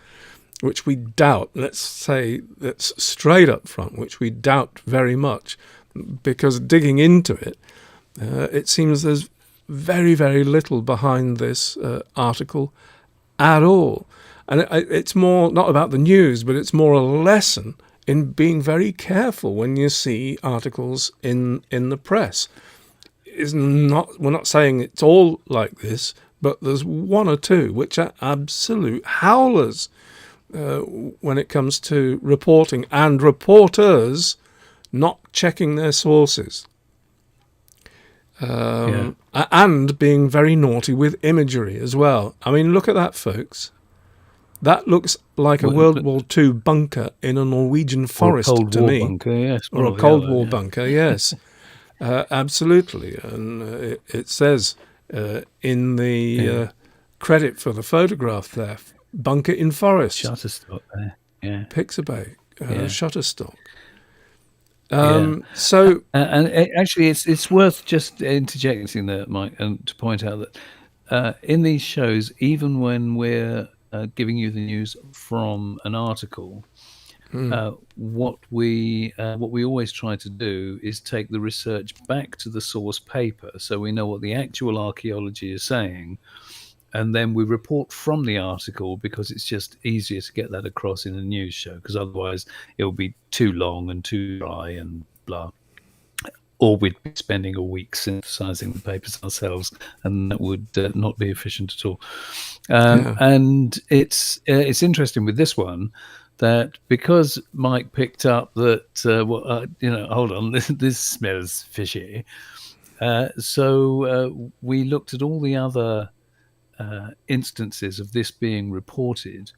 which we doubt. Let's say that's straight up front, which we doubt very much, because digging into it, it seems there's very, very little behind this article at all. And it's more not about the news, but it's more a lesson in being very careful when you see articles in the press. We're not saying it's all like this, but there's one or two which are absolute howlers when it comes to reporting and reporters not checking their sources. And being very naughty with imagery as well. I mean, look at that, folks. That looks like a World War II bunker in a Norwegian forest to me. Bunker, yes. Or a Cold War bunker, yes. Absolutely. And it says in the credit for the photograph there, bunker in forest. Shutterstock there, Pixabay, Shutterstock. Actually, it's worth just interjecting there, Mike, and to point out that in these shows, even when we're giving you the news from an article, what we always try to do is take the research back to the source paper, so we know what the actual archaeology is saying, and then we report from the article, because it's just easier to get that across in a news show, because otherwise it will be too long and too dry and blah. Or we'd be spending a week synthesizing the papers ourselves, and that would not be efficient at all. And it's interesting with this one that because Mike picked up that, hold on, this smells fishy. So we looked at all the other instances of this being reported,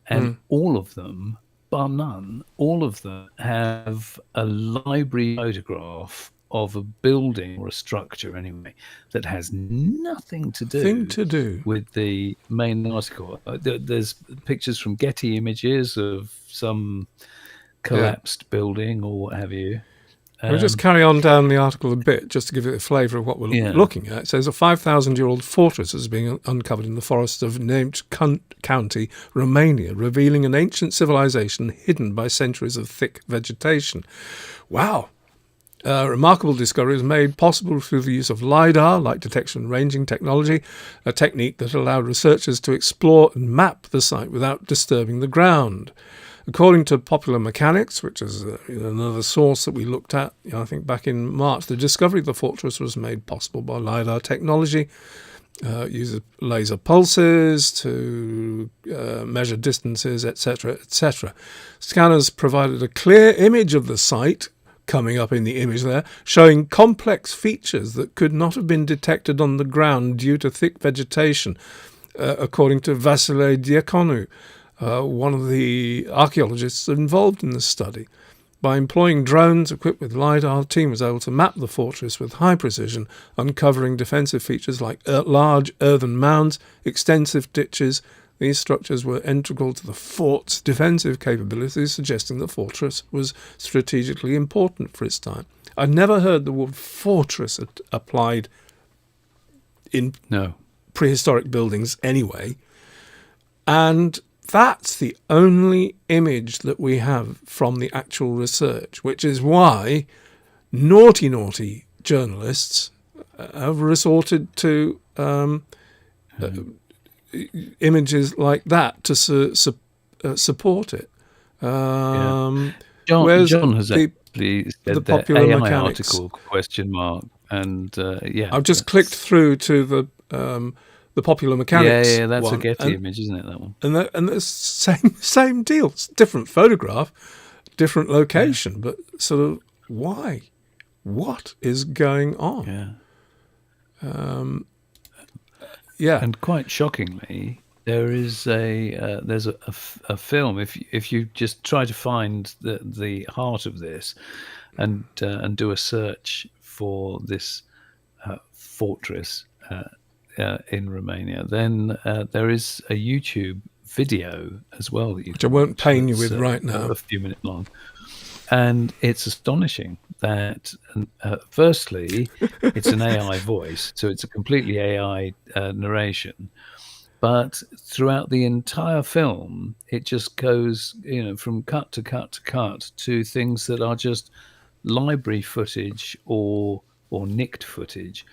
and all of them, bar none, all of them have a library photograph of a building or a structure anyway that has nothing to do with the main article. There's pictures from Getty Images of some collapsed building or what have you. We'll just carry on down the article a bit, just to give it a flavour of what we're looking at. It says a 5,000-year-old fortress is being uncovered in the forests of named county, Romania, revealing an ancient civilization hidden by centuries of thick vegetation. Wow. Remarkable discovery was made possible through the use of LiDAR, light detection and ranging technology, a technique that allowed researchers to explore and map the site without disturbing the ground. According to Popular Mechanics, which is another source that we looked at, I think back in March, the discovery of the fortress was made possible by LiDAR technology. Uses laser pulses to measure distances, etc., etc. Scanners provided a clear image of the site, coming up in the image there, showing complex features that could not have been detected on the ground due to thick vegetation, according to Vasile Diaconu, one of the archaeologists involved in the study. By employing drones equipped with LiDAR, our team was able to map the fortress with high precision, uncovering defensive features like large earthen mounds, extensive ditches. These structures were integral to the fort's defensive capabilities, suggesting the fortress was strategically important for its time. I'd never heard the word fortress applied in prehistoric buildings anyway. And that's the only image that we have from the actual research, which is why naughty journalists have resorted to images like that to support it. John has actually said the that popular AI mechanics article ? And I've just clicked through to the popular mechanics. Yeah, that's a Getty image, isn't it? That one. And the same deal. It's different photograph, different location, but sort of why? What is going on? And quite shockingly, there is there's a film. If you just try to find the heart of this, and do a search for this fortress in Romania, then there is a YouTube video as well that which I won't pain you with right now, a few minutes long, and it's astonishing that firstly it's an AI voice, so it's a completely AI narration, but throughout the entire film it just goes from cut to cut to cut to things that are just library footage or nicked footage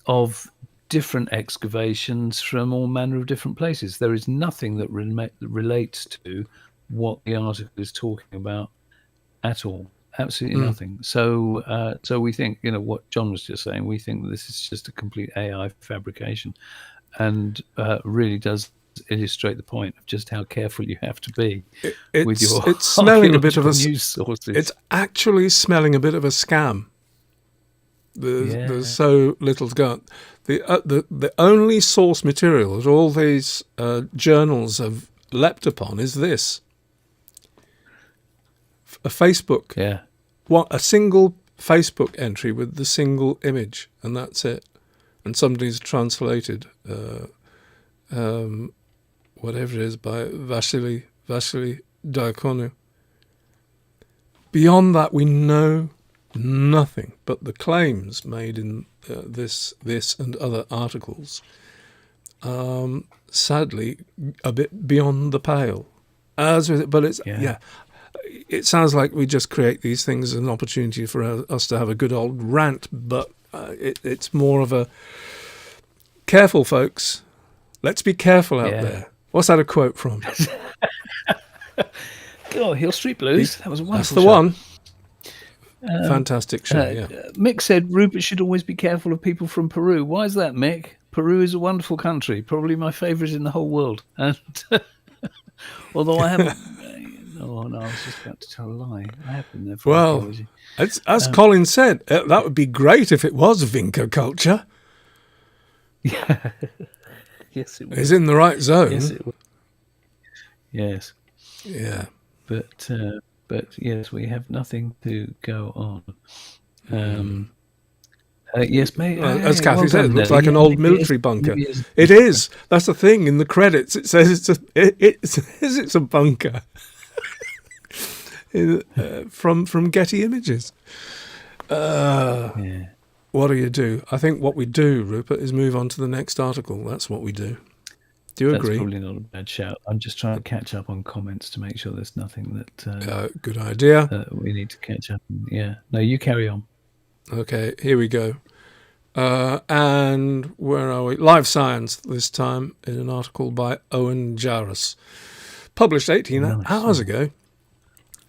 of different excavations from all manner of different places. There is nothing that relates to what the article is talking about at all. Absolutely nothing. So we think, what John was just saying, we think that this is just a complete AI fabrication, and really does illustrate the point of just how careful you have to be with your it's smelling a bit of news sources. It's actually smelling a bit of a scam. There's so little to go. The only source material that all these journals have leapt upon is this. A Facebook. A single Facebook entry with the single image, and that's it. And somebody's translated whatever it is by Vasily Diaconu. Beyond that, we know nothing, but the claims made in this and other articles, sadly, a bit beyond the pale. But it's it sounds like we just create these things as an opportunity for us to have a good old rant, but it's more of a careful, folks. Let's be careful out there. What's that a quote from? Hill Street Blues. That was a wonderful That's the show. one. Fantastic show, Mick said Rupert should always be careful of people from Peru. Why is that, Mick? Peru is a wonderful country, probably my favourite in the whole world. And although I haven't... I was just about to tell a lie. I have been there for archaeology. As Colin said, that would be great if it was Vinca culture. Yeah. Yes, it was. It's in the right zone. Yes, it was. Yes. Yeah. But yes, we have nothing to go on. Yes, mate. As Kathy said, it looks like an old military bunker. It is. That's the thing. In the credits, it says it's a bunker. From Getty Images. What do you do? I think what we do, Rupert, is move on to the next article. That's what we do. Do you agree? That's probably not a bad shout. I'm just trying to catch up on comments to make sure there's nothing that... good idea. We need to catch up. No, you carry on. Okay, here we go. And where are we? Live Science this time, in an article by Owen Jarvis, published 18 hours ago.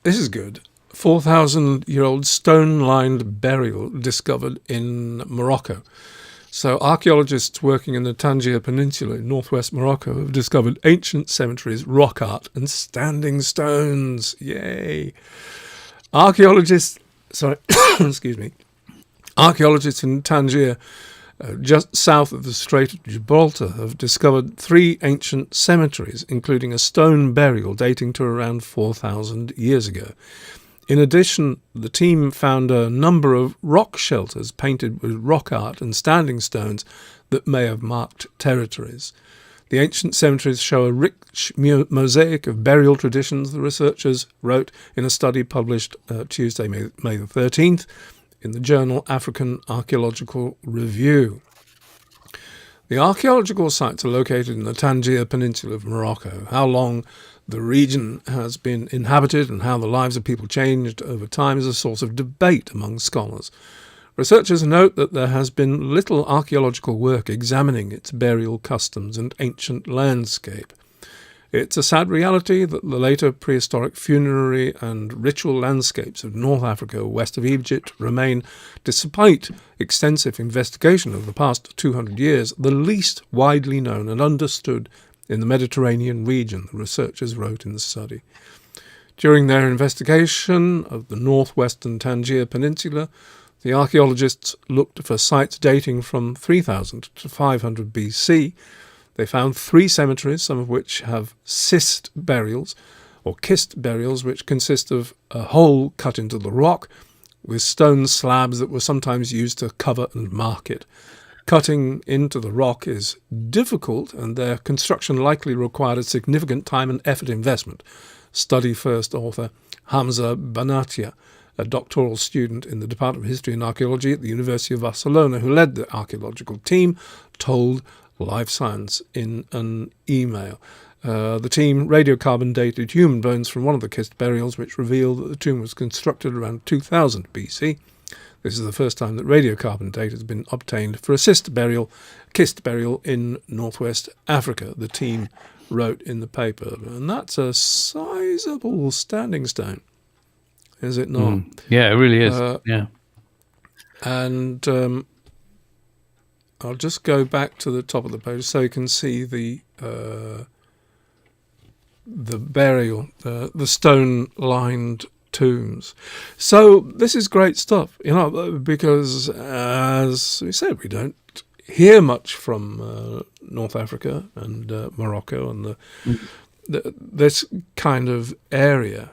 This is good. 4,000-year-old stone-lined burial discovered in Morocco. So archaeologists working in the Tangier Peninsula in northwest Morocco have discovered ancient cemeteries, rock art, and standing stones. Yay! Archaeologists sorry, excuse me. Archaeologists in Tangier, just south of the Strait of Gibraltar, have discovered 3 ancient cemeteries, including a stone burial dating to around 4,000 years ago. In addition, the team found a number of rock shelters painted with rock art and standing stones that may have marked territories. The ancient cemeteries show a rich mosaic of burial traditions, the researchers wrote in a study published Tuesday, May the 13th, in the journal African Archaeological Review. The archaeological sites are located in the Tangier Peninsula of Morocco. How long the region has been inhabited and how the lives of people changed over time is a source of debate among scholars. Researchers note that there has been little archaeological work examining its burial customs and ancient landscape. It's a sad reality that the later prehistoric funerary and ritual landscapes of North Africa west of Egypt remain, despite extensive investigation of the past 200 years, the least widely known and understood in the Mediterranean region, the researchers wrote in the study. During their investigation of the northwestern Tangier Peninsula, the archaeologists looked for sites dating from 3000 to 500 BC. They found 3 cemeteries, some of which have kist burials, which consist of a hole cut into the rock with stone slabs that were sometimes used to cover and mark it. Cutting into the rock is difficult, and their construction likely required a significant time and effort investment. Study first author Hamza Banatia, a doctoral student in the Department of History and Archaeology at the University of Barcelona, who led the archaeological team, told Life Science in an email. The team radiocarbon dated human bones from one of the kist burials, which revealed that the tomb was constructed around 2000 BC. This is the first time that radiocarbon data has been obtained for a kist burial in northwest Africa, the team wrote in the paper. And that's a sizable standing stone, is it not? Yeah, it really is. Yeah. And I'll just go back to the top of the page so you can see the burial, the stone-lined tombs. So this is great stuff, because as we said, we don't hear much from North Africa and Morocco and this kind of area.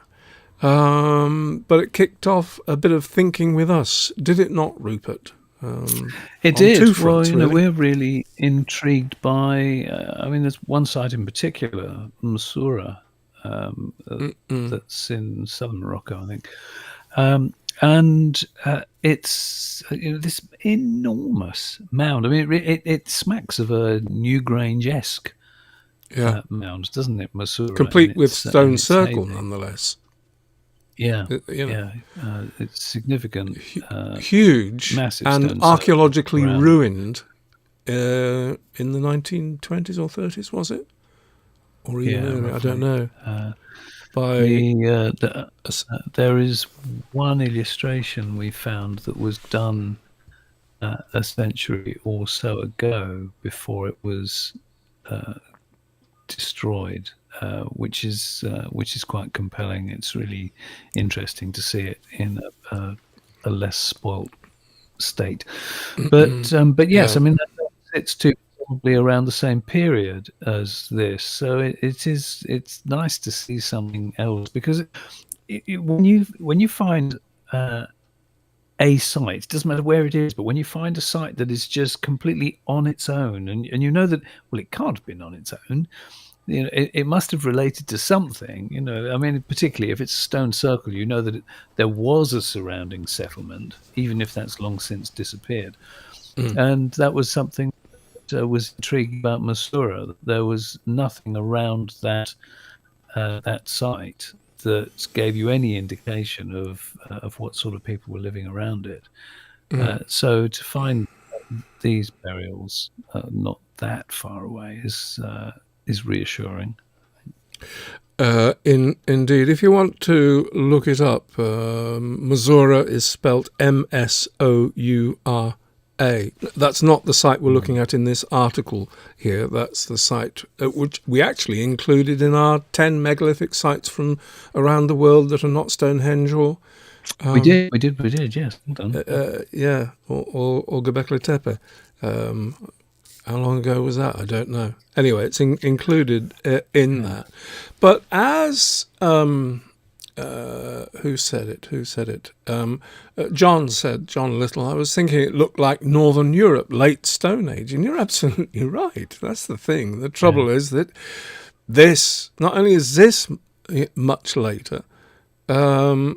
But it kicked off a bit of thinking with us, did it not, Rupert? It did. Well, we're really intrigued by. There's one site in particular, Mansoura, that's in southern Morocco, I think, and it's this enormous mound. I mean, it smacks of a Newgrange-esque mound, doesn't it, Mansoura? Complete with stone circle, nonetheless. Yeah, it's significant, huge, massive, and archaeologically ruined in the 1920s or 30s, was it? Or even earlier, roughly. I don't know. There is one illustration we found that was done a century or so ago before it was destroyed. Which is quite compelling. It's really interesting to see it in a less spoilt state. But yes, it's probably around the same period as this. So it's nice to see something else, because when you find a site, it doesn't matter where it is, but when you find a site that is just completely on its own, and you know that, well, it can't have been on its own. It must have related to something, particularly if it's a stone circle, that there was a surrounding settlement, even if that's long since disappeared. And that was something that was intriguing about Mansoura, that there was nothing around that site that gave you any indication of what sort of people were living around it. So to find these burials not that far away is reassuring. Indeed. If you want to look it up, Mansoura is spelt Msoura. That's not the site we're looking at in this article here. That's the site which we actually included in our 10 megalithic sites from around the world that are not Stonehenge or We did. Yes, well done. Yeah, or Göbekli Tepe. How long ago was that? I don't know. Anyway, it's included in that. But as who said it? John said, John Little. I was thinking it looked like Northern Europe, late Stone Age, and you're absolutely right. That's the thing. The trouble is that this, not only is this much later, I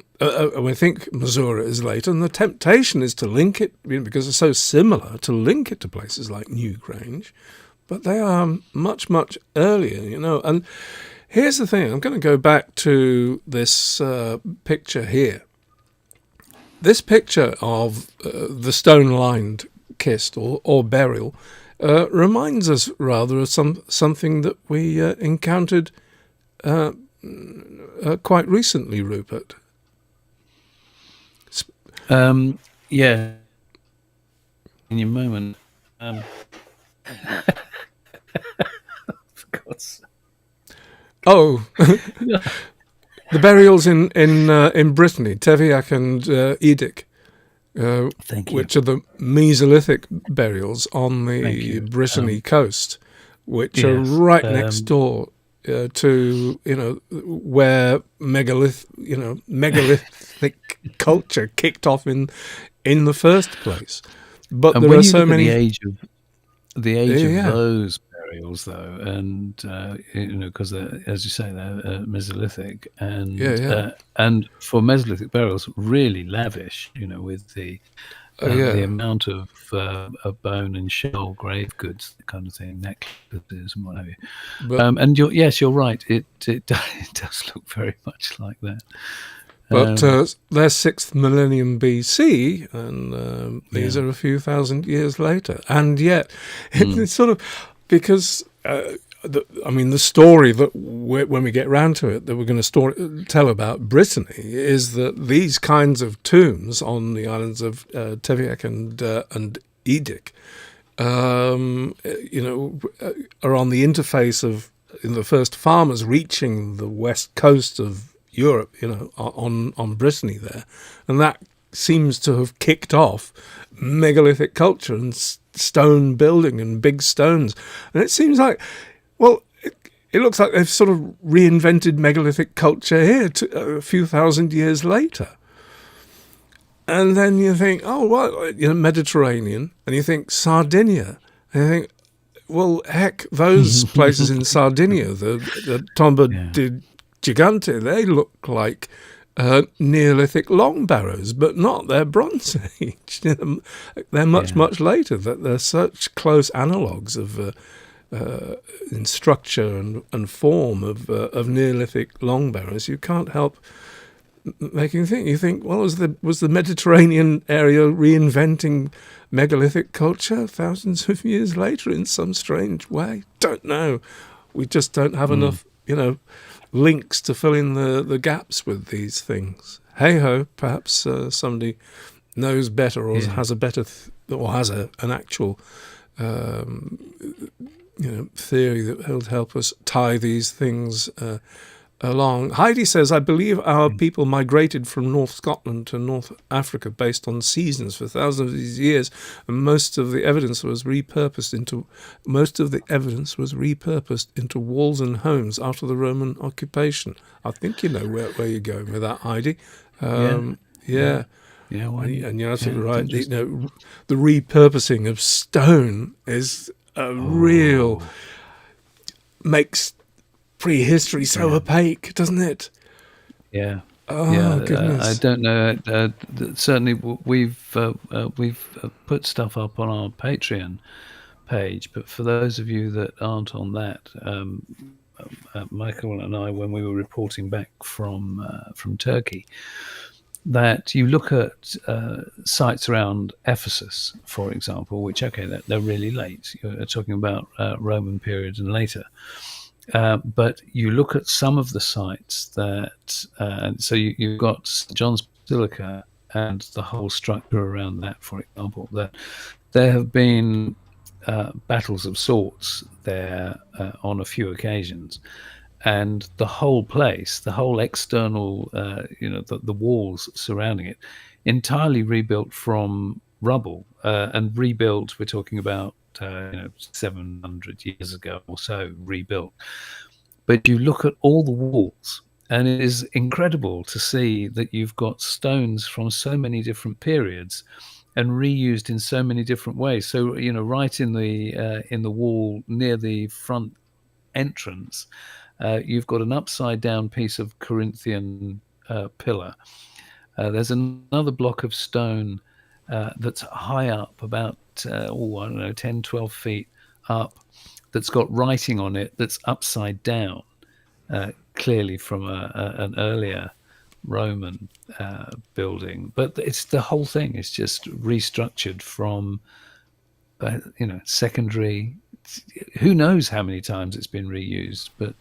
think Missouri is later, and the temptation is to link it, because it's so similar, to link it to places like Newgrange, but they are much, much earlier, And here's the thing, I'm going to go back to this picture here. This picture of the stone-lined kist or burial reminds us rather of something that we encountered quite recently, Rupert. Yeah. In your moment. For God's sake. Oh, the burials in Brittany, Teviac and Edic, which are the Mesolithic burials on the Brittany coast, which are right next door to where megalithic culture kicked off in the first place. But there are so many. The age of those burials, though, and because as you say, they're Mesolithic, and and for Mesolithic burials, really lavish, with the amount of bone and shell grave goods, that kind of thing, necklaces and what have you. But, and you're right. It does look very much like that. But they're 6th millennium BC, and these are a few thousand years later. And yet, it's sort of because, the story that when we get round to it, that we're going to tell about Brittany is that these kinds of tombs on the islands of Teviac and Edic, are on the interface of the first farmers reaching the west coast of Europe, on Brittany there, and that seems to have kicked off megalithic culture and stone building and big stones. And it seems like, it looks like they've sort of reinvented megalithic culture here a few thousand years later. And then you think, Mediterranean, and you think Sardinia, and you think, well, heck, those places in Sardinia, the Tomba di Gigante, they look like Neolithic long barrows, but not. They're Bronze Age. They're much later. That they're such close analogues of in structure and form of Neolithic long barrows. You can't help making think. You think, well, was the Mediterranean area reinventing megalithic culture thousands of years later in some strange way? Don't know. We just don't have enough, links to fill in the gaps with these things. Hey ho, perhaps somebody knows better or has a better an actual theory that will help us tie these things along. Heidi says, I believe our people migrated from North Scotland to North Africa based on seasons for thousands of these years, and most of the evidence was repurposed into walls and homes after the Roman occupation. I think you know where you're going with that, Heidi. And you're absolutely right. The repurposing of stone is a real makes prehistory so opaque, doesn't it? Yeah. Goodness. I don't know. Certainly, we've put stuff up on our Patreon page, but for those of you that aren't on that, Michael and I, when we were reporting back from Turkey, that you look at sites around Ephesus, for example, which they're really late. You're talking about Roman period and later. But you look at some of the sites that, so you've got St. John's Basilica and the whole structure around that, for example, that there have been battles of sorts there on a few occasions. and the whole place, the whole external, the walls surrounding it, entirely rebuilt from rubble, and rebuilt. We're talking about 700 years ago or so, rebuilt. But you look at all the walls, and it is incredible to see that you've got stones from so many different periods and reused in so many different ways. So right in the wall near the front entrance, you've got an upside down piece of Corinthian pillar. There's another block of stone that's high up, about I don't know, 10, 12 feet up, that's got writing on it that's upside down, clearly from an earlier Roman building. But it's the whole thing is just restructured from secondary. Who knows how many times it's been reused? But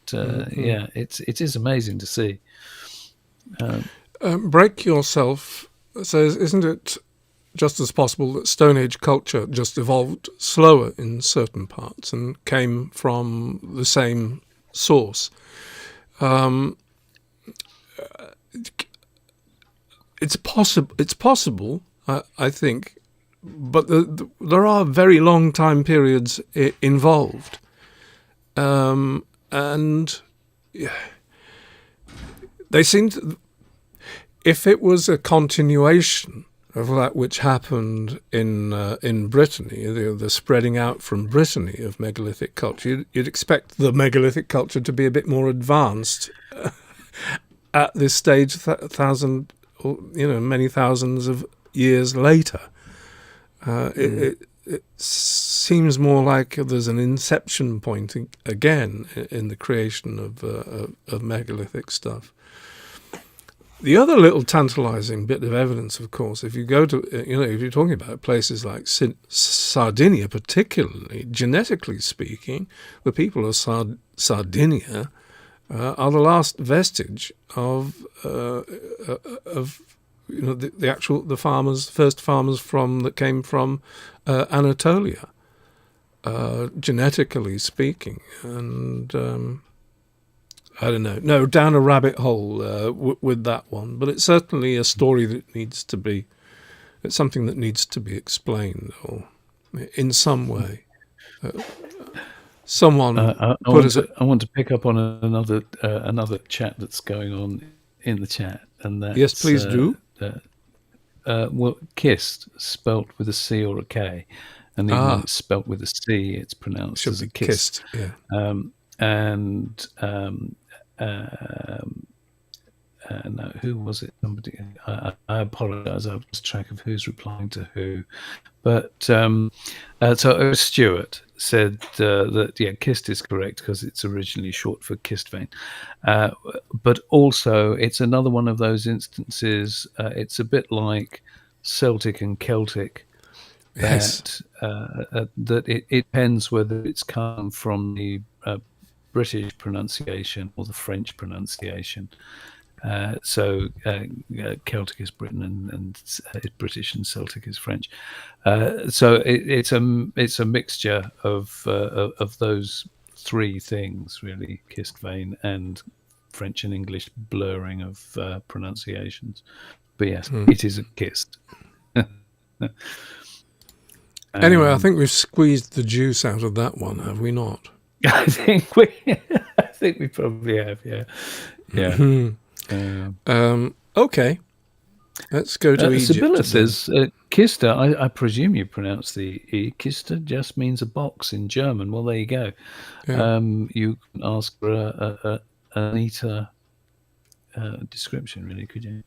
yeah, it is amazing to see. Break Yourself says, isn't it just as possible that Stone Age culture just evolved slower in certain parts and came from the same source? It's possible, I think, but there are very long time periods involved, and they seem to, if it was a continuation of that which happened in Brittany, the spreading out from Brittany of megalithic culture, you'd expect the megalithic culture to be a bit more advanced at this stage, many thousands of years later. It seems more like there's an inception point again in the creation of megalithic stuff. The other little tantalizing bit of evidence, of course, if you go to, if you're talking about places like Sardinia, particularly, genetically speaking, the people of Sardinia are the last vestige of the first farmers that came from Anatolia, genetically speaking, and I don't know. No, down a rabbit hole with that one, but it's certainly a story that needs to be. It's something that needs to be explained, or in some way. Someone I want to pick up on another chat that's going on in the chat, and that's, yes, please do. Well, kissed, spelt with a C or a K, and even when it's spelt with a C, it's pronounced as a kissed. Yeah. No, who was it? Somebody. I apologise. I've lost track of who's replying to who. But so Stuart said that kissed is correct because it's originally short for kissed vein. But also, it's another one of those instances. It's a bit like Celtic and Celtic. Yes. That it depends whether it's come from the British pronunciation or the French pronunciation. So Celtic is Britain and it's British, and Celtic is French. So it's a mixture of those three things, really: kissed vein and French and English blurring of pronunciations. But yes, it is a kissed. Anyway, I think we've squeezed the juice out of that one, have we not? I think we probably have. Yeah. Okay, let's go to Egypt. Sibylla says, Kista, I presume you pronounce the E. Kista just means a box in German. Well, there you go. Yeah. You can ask for a neater description, really, could you?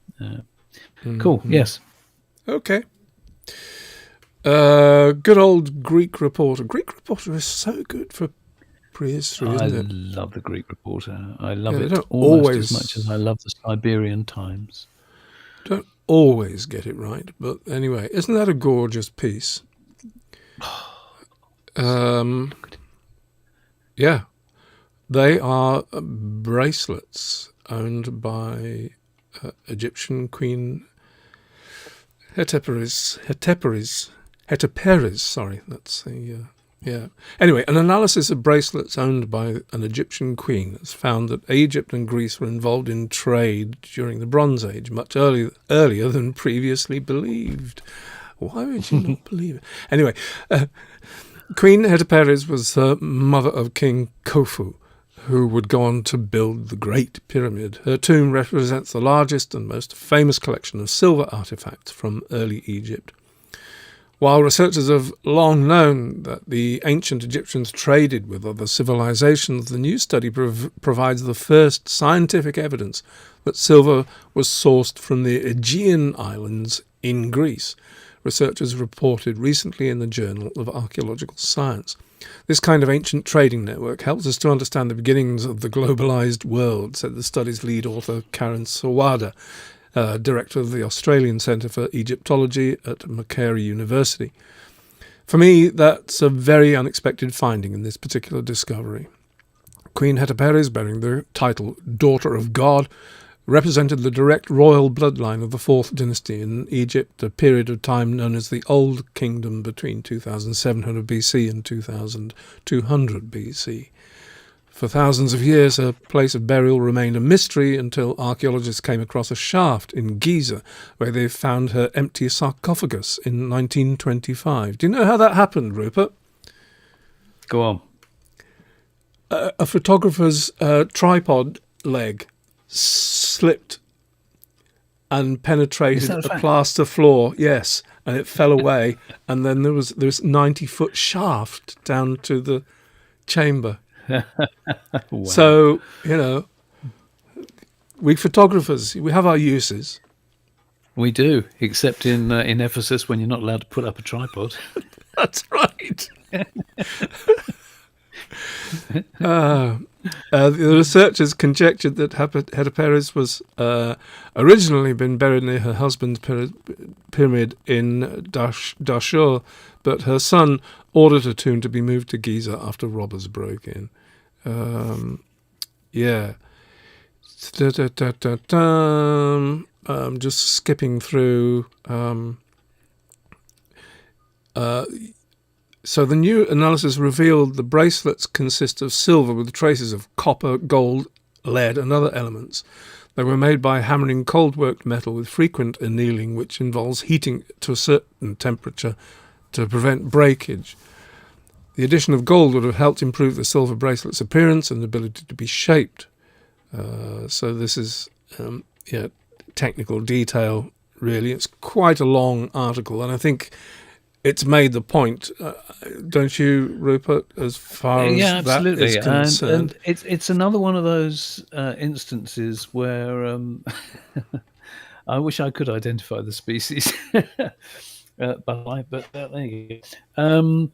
Cool, yes. Okay. Good old Greek Reporter. Greek Reporter is so good for prehistory, isn't it? I love the Greek Reporter. I love it don't almost always- as much as I love the Siberian Times. Don't always get it right, but anyway, isn't that a gorgeous piece? Yeah, they are bracelets owned by Egyptian Queen Heteperes. Sorry, that's the Yeah. Anyway, an analysis of bracelets owned by an Egyptian queen has found that Egypt and Greece were involved in trade during the Bronze Age, much earlier than previously believed. Why would you not believe it? Anyway, Queen Hetepères was the mother of King Khufu, who would go on to build the Great Pyramid. Her tomb represents the largest and most famous collection of silver artifacts from early Egypt. While researchers have long known that the ancient Egyptians traded with other civilizations, the new study provides the first scientific evidence that silver was sourced from the Aegean Islands in Greece. Researchers reported recently in the Journal of Archaeological Science. This kind of ancient trading network helps us to understand the beginnings of the globalized world, said the study's lead author Karen Sawada, director of the Australian Centre for Egyptology at Macquarie University. For me, that's a very unexpected finding in this particular discovery. Queen Hetepères, bearing the title Daughter of God, represented the direct royal bloodline of the 4th dynasty in Egypt, a period of time known as the Old Kingdom between 2700 BC and 2200 BC. For thousands of years, her place of burial remained a mystery until archaeologists came across a shaft in Giza, where they found her empty sarcophagus in 1925. Do you know how that happened, Rupert? Go on. A photographer's tripod leg slipped and penetrated a plaster floor, yes, and it fell away, and then there was 90-foot shaft down to the chamber. Wow. So, we photographers, we have our uses. We do, except in Ephesus when you're not allowed to put up a tripod. That's right. The researchers conjectured that Hetepères was originally been buried near her husband's pyramid in Dashur, but her son ordered her tomb to be moved to Giza after robbers broke in. Just skipping through. So the new analysis revealed the bracelets consist of silver with traces of copper, gold, lead and other elements. They were made by hammering cold-worked metal with frequent annealing, which involves heating to a certain temperature to prevent breakage. The addition of gold would have helped improve the silver bracelet's appearance and ability to be shaped. So this is technical detail, really. It's quite a long article, and I think it's made the point, don't you, Rupert, as far as that is concerned? And it's another one of those instances where I wish I could identify the species, but there you go.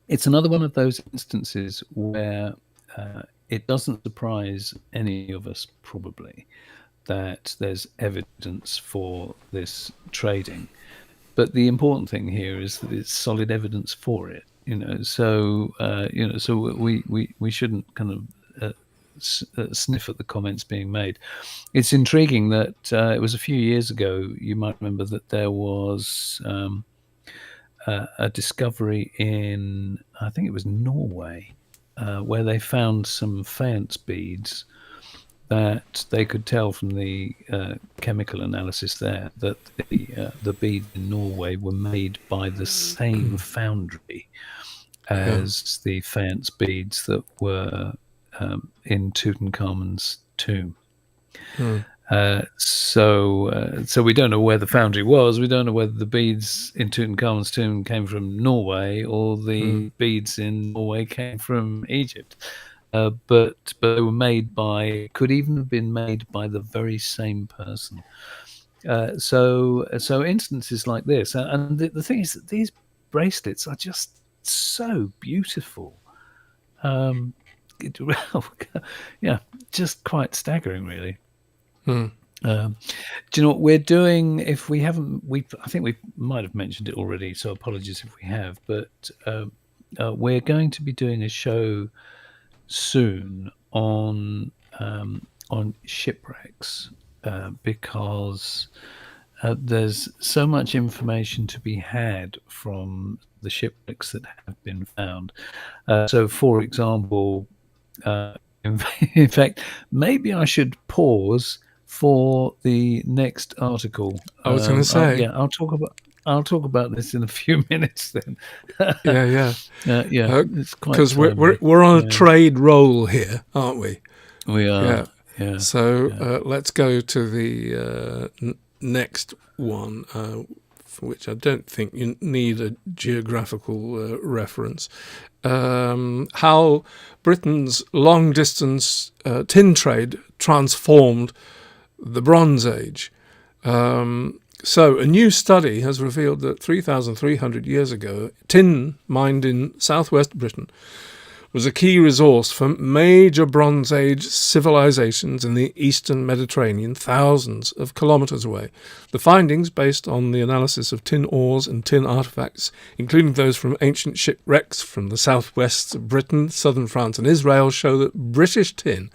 It's another one of those instances where it doesn't surprise any of us, probably, that there's evidence for this trading. But the important thing here is that it's solid evidence for it, So we shouldn't kind of sniff at the comments being made. It's intriguing that it was a few years ago. You might remember that there was a discovery in, I think it was Norway, where they found some faience beads that they could tell from the chemical analysis there that the beads in Norway were made by the same foundry as the faience beads that were in Tutankhamun's tomb. So we don't know where the foundry was. We don't know whether the beads in Tutankhamun's tomb came from Norway or the beads in Norway came from Egypt. But they were could even have been made by the very same person. So instances like this, and the thing is that these bracelets are just so beautiful. Just quite staggering, really. Do you know what we're doing? If we haven't, I think we might have mentioned it already, so apologies if we have. But we're going to be doing a show soon on shipwrecks, because there's so much information to be had from the shipwrecks that have been found. So, for example, in, in fact, maybe I should pause for the next article. I was going to say, Yeah, I'll talk about this in a few minutes. Then, yeah, yeah, it's quite because timely. we're on a Yeah, trade roll here, aren't we? we are. Yeah. Yeah. So let's go to the next one, for which I don't think you need a geographical reference. How Britain's long-distance tin trade transformed the Bronze Age. So a new study has revealed that 3,300 years ago, tin mined in southwest Britain was a key resource for major Bronze Age civilizations in the eastern Mediterranean, thousands of kilometres away. The findings, based on the analysis of tin ores and tin artefacts, including those from ancient shipwrecks from the southwest of Britain, southern France and Israel, show that British tin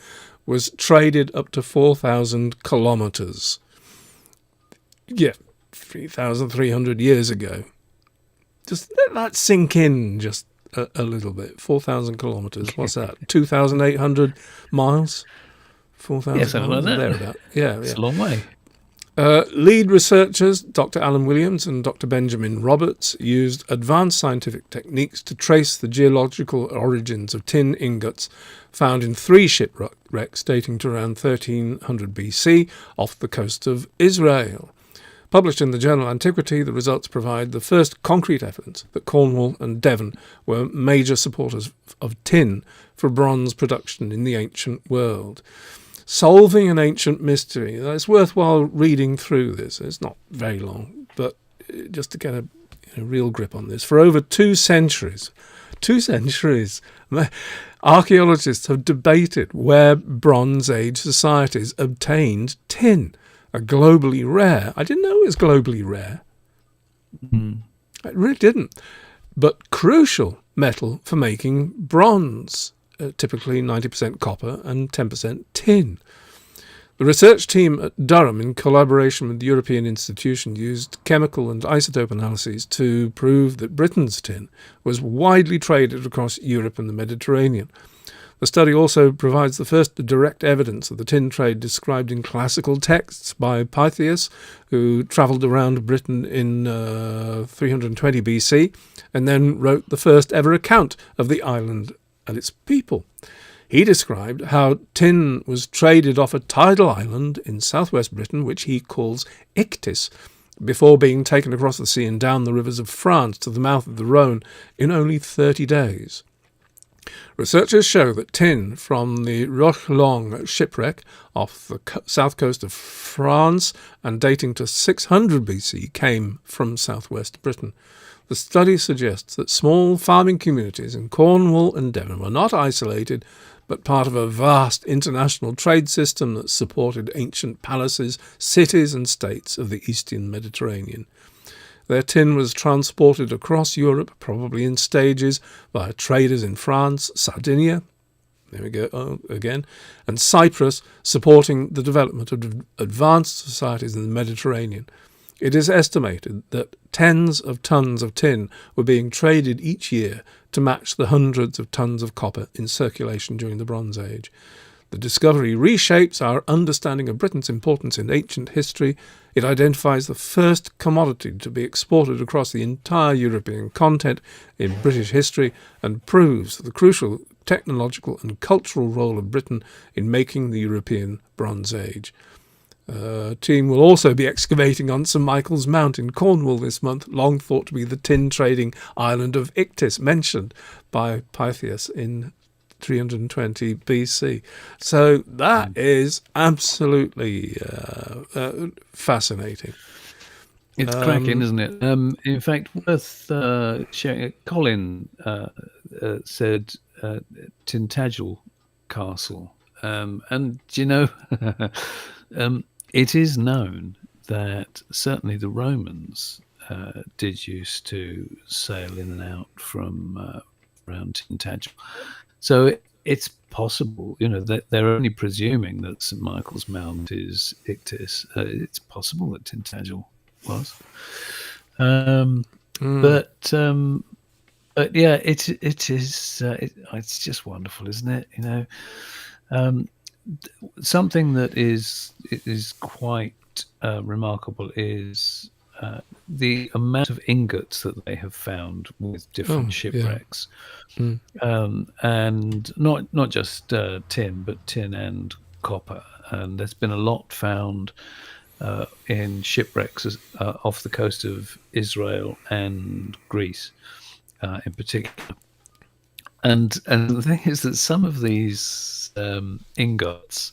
was traded up to 4,000 kilometres. Yeah, 3,300 years ago. Just let that sink in just a little bit. 4,000 kilometres. What's that? 2,800 miles? 4,000 Yeah, something like miles? that. Thereabout. Yeah, It's a long way. Lead researchers, Dr. Alan Williams and Dr. Benjamin Roberts, used advanced scientific techniques to trace the geological origins of tin ingots found in 3 shipwrecks dating to around 1300 BC off the coast of Israel. Published in the journal Antiquity, the results provide the first concrete evidence that Cornwall and Devon were major supporters of tin for bronze production in the ancient world. Solving an ancient mystery. It's worthwhile reading through this. It's not very long, but just to get a real grip on this. For over 2 centuries, archaeologists have debated where Bronze Age societies obtained tin. Globally rare. I didn't know it was globally rare. I really didn't. But crucial metal for making bronze, typically 90% copper and 10% tin. The research team at Durham, in collaboration with the European institution, used chemical and isotope analyses to prove that Britain's tin was widely traded across Europe and the Mediterranean. The study also provides the first direct evidence of the tin trade described in classical texts by Pytheas, who travelled around Britain in 320 BC and then wrote the first ever account of the island and its people. He described how tin was traded off a tidal island in southwest Britain, which he calls Ictis, before being taken across the sea and down the rivers of France to the mouth of the Rhone in only 30 days. Researchers show that tin from the Roch-Long shipwreck off the south coast of France and dating to 600 BC came from southwest Britain. The study suggests that small farming communities in Cornwall and Devon were not isolated, but part of a vast international trade system that supported ancient palaces, cities and states of the eastern Mediterranean. Their tin was transported across Europe, probably in stages, by traders in France, Sardinia, there we go again, and Cyprus, supporting the development of advanced societies in the Mediterranean. It is estimated that tens of tons of tin were being traded each year to match the hundreds of tons of copper in circulation during the Bronze Age. The discovery reshapes our understanding of Britain's importance in ancient history. It identifies the first commodity to be exported across the entire European continent in British history and proves the crucial technological and cultural role of Britain in making the European Bronze Age. A team will also be excavating on St Michael's Mount in Cornwall this month, long thought to be the tin trading island of Ictis, mentioned by Pytheas in 320 BC. So that is absolutely fascinating. It's cracking, isn't it? In fact, worth sharing. Colin said Tintagel Castle, and do you know, it is known that certainly the Romans did used to sail in and out from around Tintagel. So it's possible. You know, that they're only presuming that St Michael's Mount is Ictus. It's possible that Tintagel was, but yeah, it is. It's just wonderful, isn't it? You know, something that is quite remarkable is the amount of ingots that they have found with different shipwrecks, and not just tin, but tin and copper. And there's been a lot found in shipwrecks off the coast of Israel and Greece, in particular. And the thing is that some of these ingots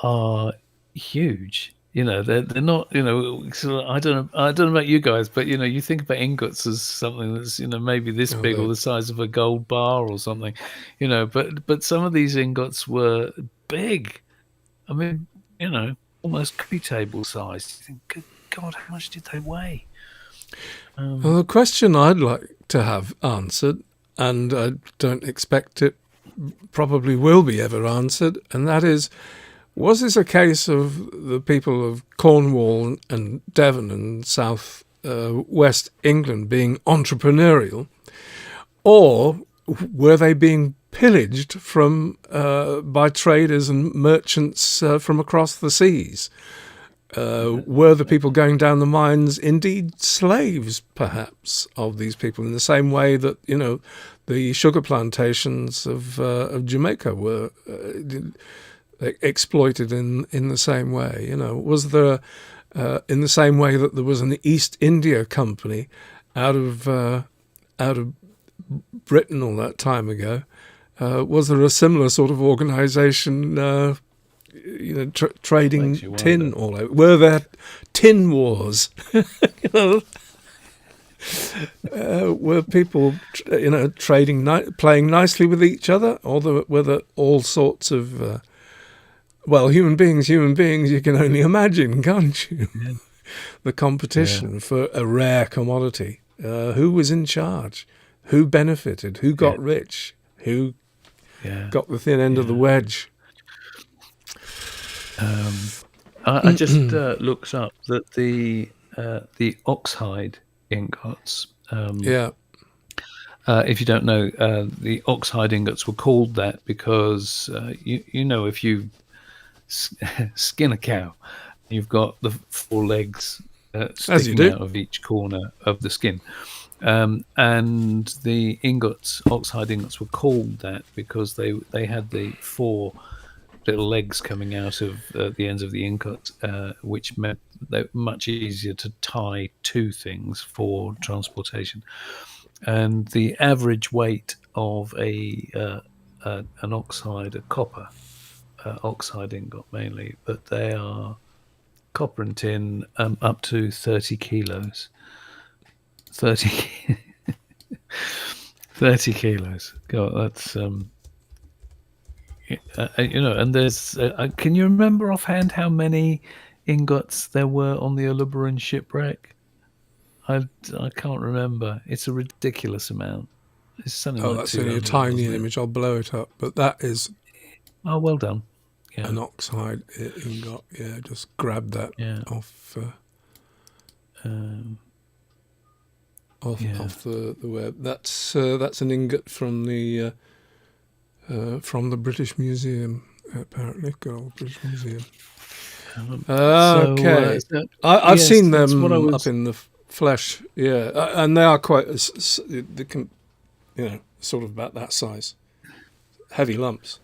are huge. You know, they're not. You know, I don't know about you guys, but you know, you think about ingots as something that's, you know, maybe this big or the size of a gold bar or something. You know, but some of these ingots were big. I mean, you know, almost coffee table size. You think, good God, how much did they weigh? Well, the question I'd like to have answered, and I don't expect it probably will be ever answered, and that is, was this a case of the people of Cornwall and Devon and south west England being entrepreneurial, or were they being pillaged from by traders and merchants from across the seas? Were the people going down the mines indeed slaves, perhaps, of these people, in the same way that, you know, the sugar plantations of Jamaica were exploited in the same way? You know, was there, in the same way that there was an East India Company out of Britain all that time ago, was there a similar sort of organisation? You know, trading tin all over. Were there tin wars? You know, were people, you know, trading, playing nicely with each other, or were there all sorts of, well, human beings, you can only imagine, can't you? Yeah. The competition for a rare commodity. Who was in charge? Who benefited? Who got rich? Who got the thin end of the wedge? I just looked up that the oxhide ingots. If you don't know, the oxhide ingots were called that because you know, if you skin a cow, you've got the four legs sticking out of each corner of the skin. And the ingots, oxhide ingots, were called that because they had the four little legs coming out of the ends of the ingot, which meant they're much easier to tie to things for transportation. And the average weight of an oxide, a copper oxide ingot mainly, but they are copper and tin, up to 30 kilos. 30 kilos. God, that's you know, and there's can you remember offhand how many ingots there were on the Uluburun shipwreck? I can't remember. It's a ridiculous amount. It's something like that's only a tiny image. I'll blow it up, but that is well done. An oxide ingot. Yeah, just grab that off the web. That's an ingot from the British Museum, apparently. Good old British Museum. Okay, I've seen them up in the flesh. Yeah, and they are quite. They can, you know, sort of about that size. Heavy lumps.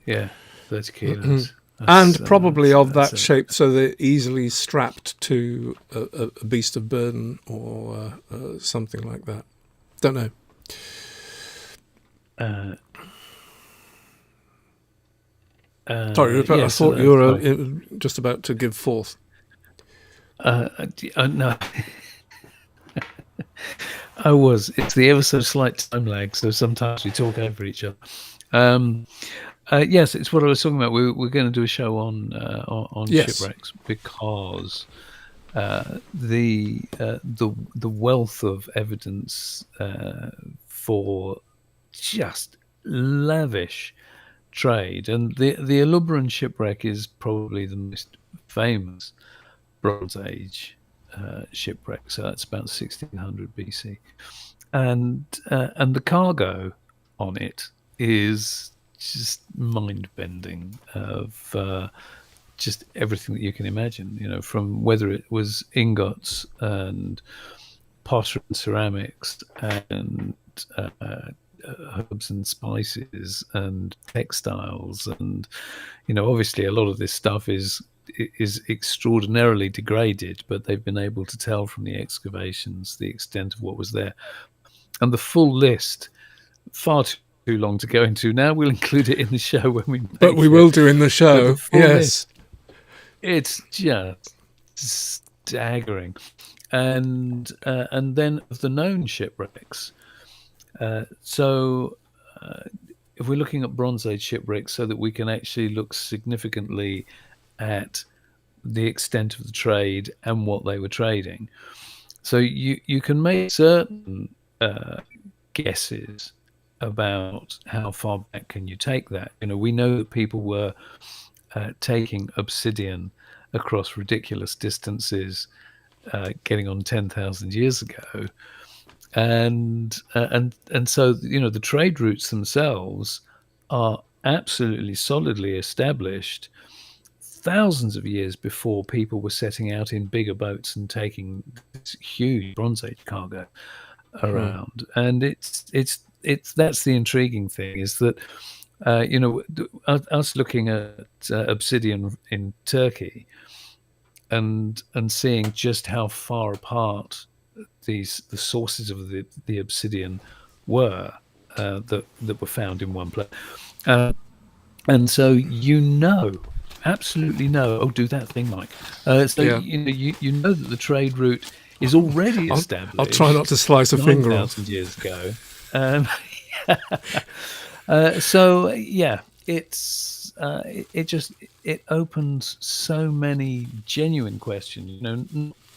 Yeah, 30 kilos. And probably of that shape, so they're easily strapped to a beast of burden or something like that. Don't know. Sorry, Rupert, I thought you were just about to give forth. No. I was. It's the ever so slight time lag, so sometimes we talk over each other. Yes, it's what I was talking about. We're going to do a show on shipwrecks because the wealth of evidence for just lavish trade. And the Alubaran shipwreck is probably the most famous Bronze Age shipwreck. So that's about 1600 BC, and the cargo on it is just mind bending of just everything that you can imagine. You know, from whether it was ingots and pottery and ceramics and herbs and spices and textiles, and obviously a lot of this stuff is extraordinarily degraded, but they've been able to tell from the excavations the extent of what was there. And the full list, far too long to go into now. We'll include it in the show when we make But we will do in the show, yes. List, it's just staggering. And then of the known shipwrecks, so if we're looking at Bronze Age shipwrecks, so that we can actually look significantly at the extent of the trade and what they were trading, so you can make certain guesses about how far back can you take that. We know that people were taking obsidian across ridiculous distances, getting on 10,000 years ago, and so the trade routes themselves are absolutely solidly established thousands of years before people were setting out in bigger boats and taking this huge Bronze Age cargo around. And it's that's the intriguing thing, is that us looking at obsidian in Turkey and seeing just how far apart the sources of the obsidian were that were found in one place, and so absolutely know. Oh, do that thing, Mike. You know that the trade route is already established. I'll try not to slice a finger off. 9,000 years ago. So yeah, it opens so many genuine questions. Not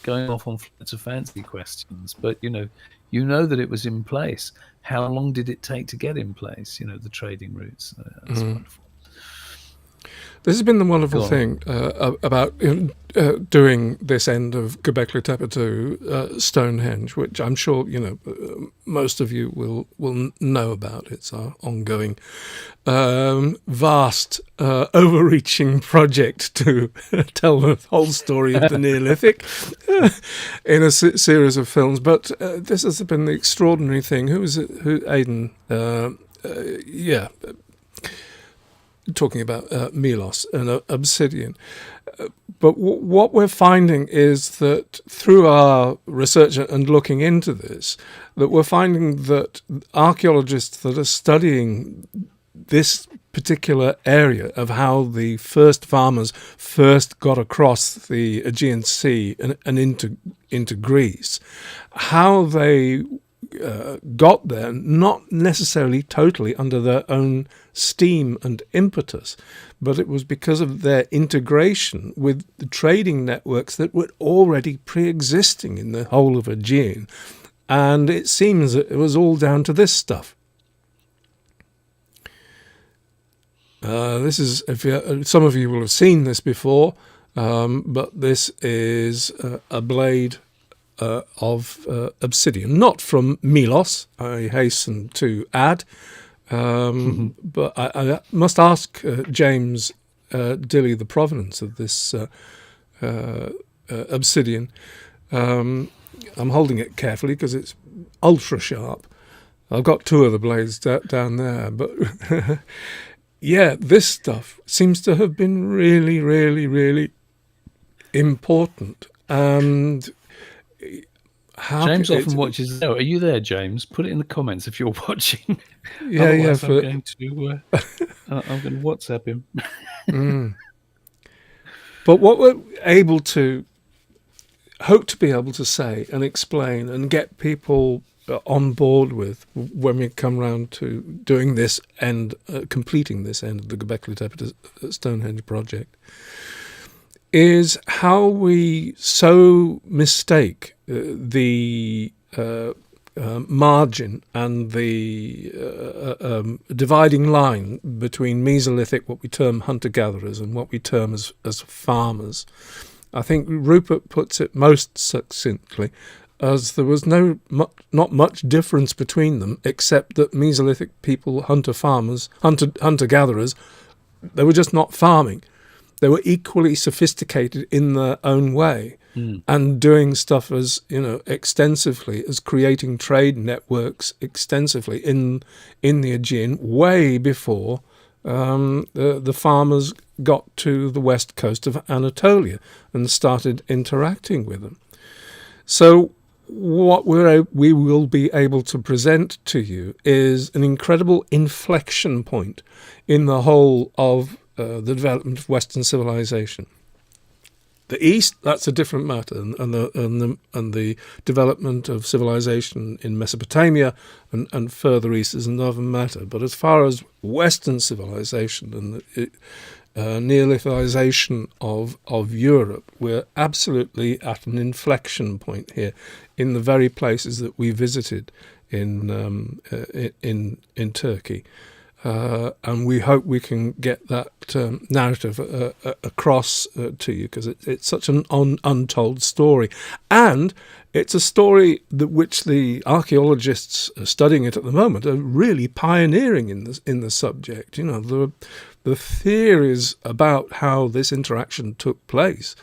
going off on flights of fancy questions, but that it was in place. How long did it take to get in place? The trading routes. That's wonderful. This has been the wonderful thing about doing this end of Göbekli Tepe 2, Stonehenge, which I'm sure most of you will know about. It's our ongoing vast overreaching project to tell the whole story of the Neolithic in a series of films. But this has been the extraordinary thing. Who is it? Aidan? Talking about Milos and obsidian. But what we're finding is that through our research and looking into this, that we're finding that archaeologists that are studying this particular area of how the first farmers first got across the Aegean Sea and into Greece, how they got there, not necessarily totally under their own steam and impetus, but it was because of their integration with the trading networks that were already pre-existing in the whole of Aegean. And it seems that it was all down to this stuff. This is, some of you will have seen this before, but this is a blade of obsidian, not from Milos, I hasten to add, but I must ask James Dilly the provenance of this obsidian. I'm holding it carefully because it's ultra sharp. I've got two of the blades down there, but yeah, this stuff seems to have been really, really, really important. And James often watches. Are you there, James? Put it in the comments if you're watching. Yeah. I'm going to WhatsApp him. But what we're hope to be able to say and explain and get people on board with when we come round to doing this and completing this end of the Göbekli Tepe Stonehenge project is how we so mistake the margin and the dividing line between Mesolithic, what we term hunter-gatherers, and what we term as farmers. I think Rupert puts it most succinctly as there was not much difference between them, except that Mesolithic people, hunter-gatherers, they were just not farming. They were equally sophisticated in their own way and doing stuff as, extensively as creating trade networks extensively in the Aegean way before the farmers got to the west coast of Anatolia and started interacting with them. So what we will be able to present to you is an incredible inflection point in the whole of the development of Western civilization. The East, that's a different matter, and the development of civilization in Mesopotamia and further east is another matter. But as far as Western civilization and the Neolithization of Europe, we're absolutely at an inflection point here in the very places that we visited in Turkey. And we hope we can get that narrative across to you, because it's such an untold story. And it's a story which the archaeologists studying it at the moment are really pioneering in the subject. The theories about how this interaction took place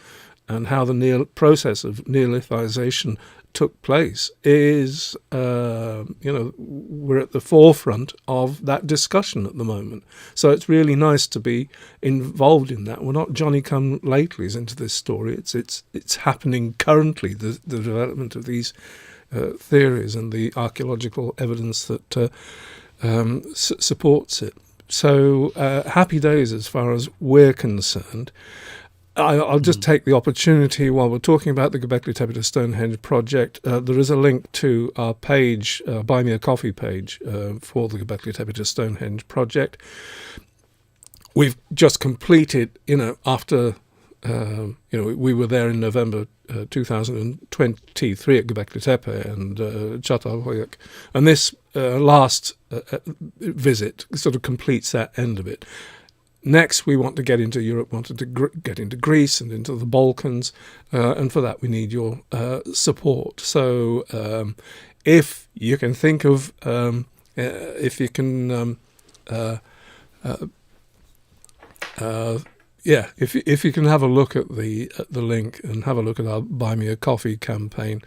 and how the process of Neolithization took place is, we're at the forefront of that discussion at the moment. So it's really nice to be involved in that. We're not Johnny-come-latelys into this story. It's happening currently, the development of these theories and the archaeological evidence that supports it. So happy days as far as we're concerned. I'll just take the opportunity while we're talking about the Göbekli Tepe to Stonehenge project. There is a link to our page, Buy Me a Coffee page, for the Göbekli Tepe to Stonehenge project. We've just completed, after, we were there in November 2023 at Göbekli Tepe and Çatalhöyük, and this last visit sort of completes that end of it. Next, we want to get into Europe, wanted to get into Greece and into the Balkans, and for that we need your support. So if you can think of, if you can have a look at the link and have a look at our Buy Me a Coffee campaign,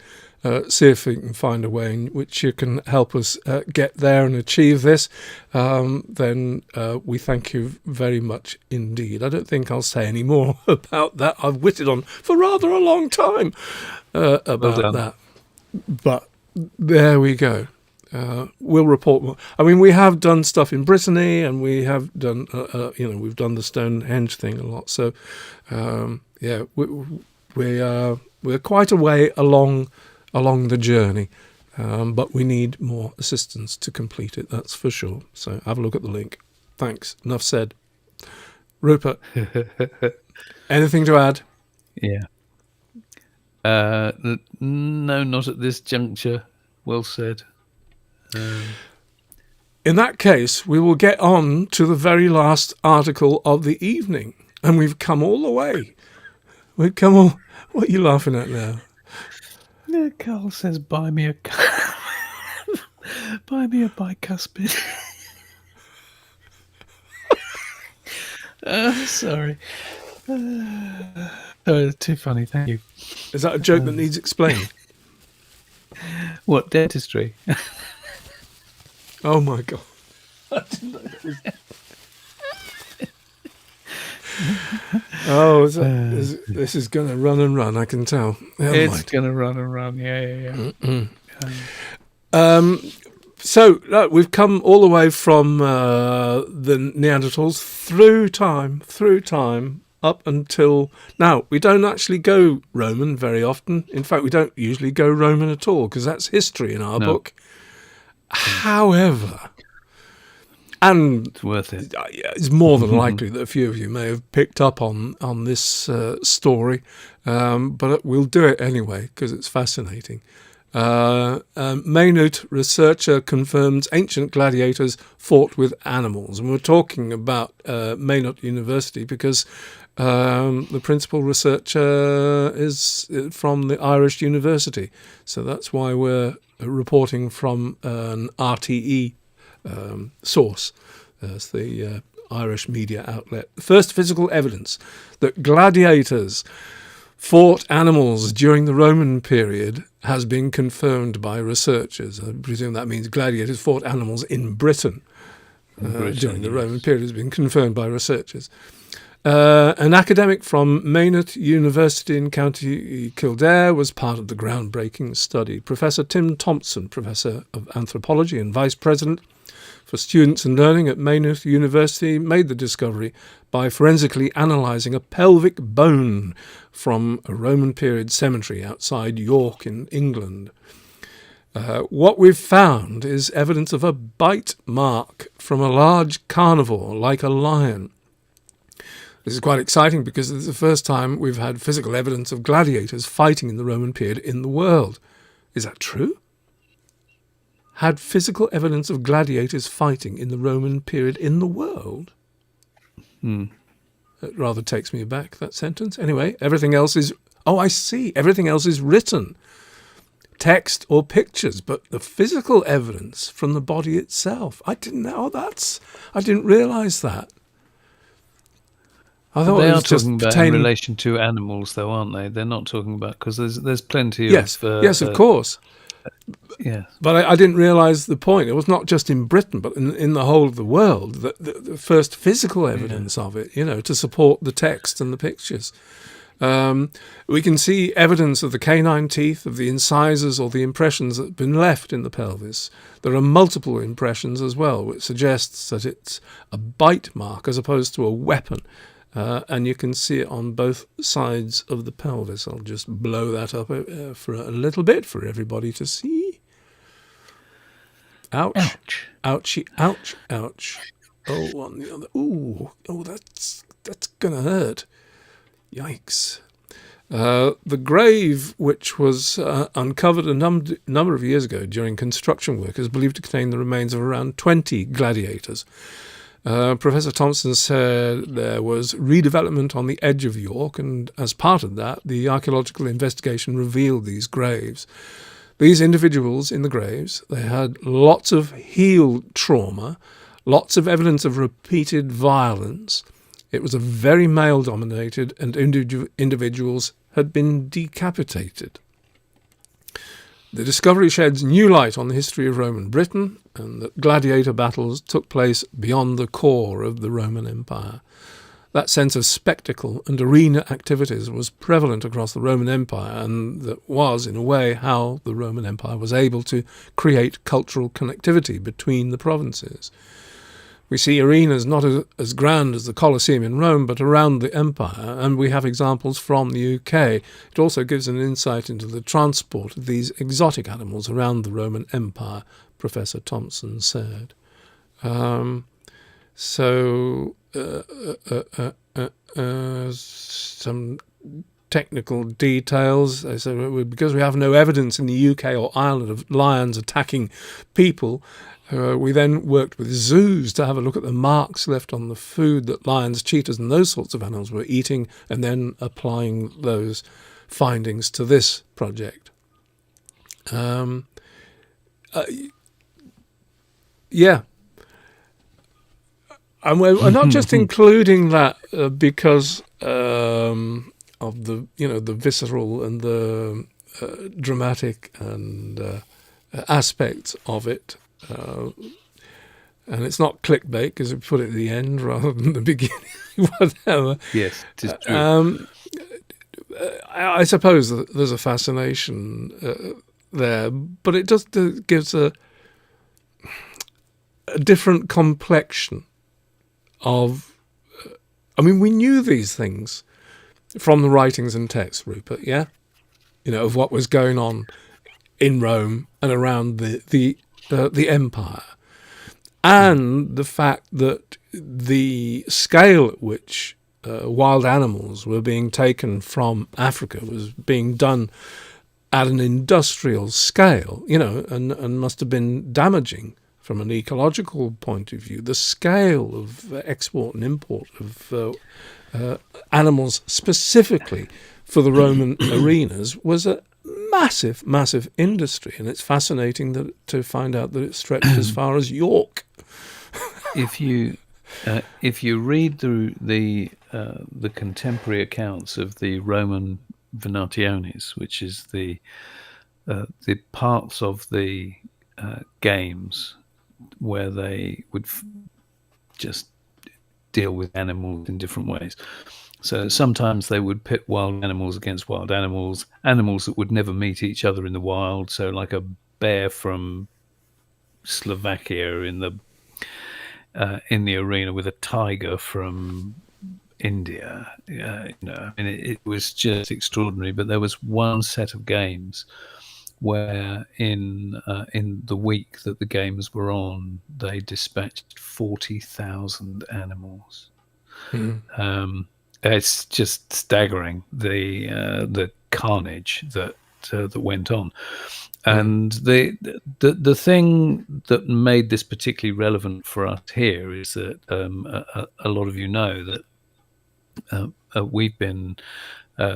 see if we can find a way in which you can help us get there and achieve this, then we thank you very much indeed. I don't think I'll say any more about that. I've witted on for rather a long time about that. But there we go. We'll report more. I mean, we have done stuff in Brittany, and we have done, we've done the Stonehenge thing a lot. So, we're quite a way along the journey, but we need more assistance to complete it, that's for sure. So have a look at the link. Thanks. Enough said. Rupert, anything to add? Yeah. No, not at this juncture. Well said. In that case, we will get on to the very last article of the evening, and we've come all the way. We've come all... What are you laughing at now? Yeah, Carl says, buy me a bicuspid. Sorry. Oh, too funny, thank you. Is that a joke that needs explaining? What, dentistry? Oh my God. Oh, this is going to run and run, I can tell. It's going to run and run, yeah. So we've come all the way from the Neanderthals through time, up until now. We don't actually go Roman very often. In fact, we don't usually go Roman at all, because that's history in our book. However, and it's worth it. It's more than likely that a few of you may have picked up on this story, but we'll do it anyway because it's fascinating. Maynooth researcher confirms ancient gladiators fought with animals. And we're talking about Maynooth University because the principal researcher is from the Irish University. So that's why we're reporting from an RTE source. That's the Irish media outlet. The first physical evidence that gladiators fought animals during the Roman period has been confirmed by researchers. I presume that means gladiators fought animals in Britain, during the Roman period. Has been confirmed by researchers. An academic from Maynooth University in County Kildare was part of the groundbreaking study. Professor Tim Thompson, Professor of Anthropology and Vice President for Students and Learning at Maynooth University, made the discovery by forensically analysing a pelvic bone from a Roman period cemetery outside York in England. What we've found is evidence of a bite mark from a large carnivore like a lion. This is quite exciting because it's the first time we've had physical evidence of gladiators fighting in the Roman period in the world. Is that true? Had physical evidence of gladiators fighting in the Roman period in the world? It rather takes me aback, that sentence. Anyway, everything else is... Oh, I see. Everything else is written. Text or pictures, but the physical evidence from the body itself. I didn't know that. I didn't realise that. I thought they it are was just talking about in relation to animals, though, aren't they? They're not talking about... Because there's plenty of... Yes, of course. Yeah. But I didn't realise the point. It was not just in Britain, but in the whole of the world, the first physical evidence of it, to support the text and the pictures. We can see evidence of the canine teeth, of the incisors or the impressions that have been left in the pelvis. There are multiple impressions as well, which suggests that it's a bite mark as opposed to a weapon. And you can see it on both sides of the pelvis. I'll just blow that up for a little bit for everybody to see. Ouch. Ouch. Ouchie, ouch, ouch. Oh, on the other. Ooh, that's going to hurt. Yikes. The grave, which was uncovered a number of years ago during construction work, is believed to contain the remains of around 20 gladiators. Professor Thompson said there was redevelopment on the edge of York, and as part of that, the archaeological investigation revealed these graves. These individuals in the graves, they had lots of heel trauma, lots of evidence of repeated violence. It was a very male-dominated, and individuals had been decapitated. The discovery sheds new light on the history of Roman Britain, and that gladiator battles took place beyond the core of the Roman Empire. That sense of spectacle and arena activities was prevalent across the Roman Empire, and that was, in a way, how the Roman Empire was able to create cultural connectivity between the provinces. We see arenas not as grand as the Colosseum in Rome, but around the empire, and we have examples from the UK. It also gives an insight into the transport of these exotic animals around the Roman Empire, Professor Thompson said. Some technical details. So because we have no evidence in the UK or Ireland of lions attacking people, we then worked with zoos to have a look at the marks left on the food that lions, cheetahs and those sorts of animals were eating, and then applying those findings to this project. And we're not just including that because of the the visceral and the dramatic and aspects of it, and it's not clickbait because we put it at the end rather than the beginning, whatever. Yes, it is true. I suppose that there's a fascination there, but it just gives a different complexion of... we knew these things from the writings and texts, Rupert, yeah? Of what was going on in Rome and around the empire. And the fact that the scale at which wild animals were being taken from Africa was being done at an industrial scale, and must have been damaging from an ecological point of view. The scale of export and import of animals specifically for the Roman arenas was a massive, massive industry, and it's fascinating to find out that it stretched as far as York. If you read through the contemporary accounts of the Roman venationes, which is the parts of the games where they would just deal with animals in different ways. So sometimes they would pit wild animals against wild animals that would never meet each other in the wild. So like a bear from Slovakia in the arena with a tiger from India. It was just extraordinary. But there was one set of games where in the week that the games were on, they dispatched 40,000 animals. It's just staggering, the carnage that went on. And the thing that made this particularly relevant for us here is that a lot of you know that we've been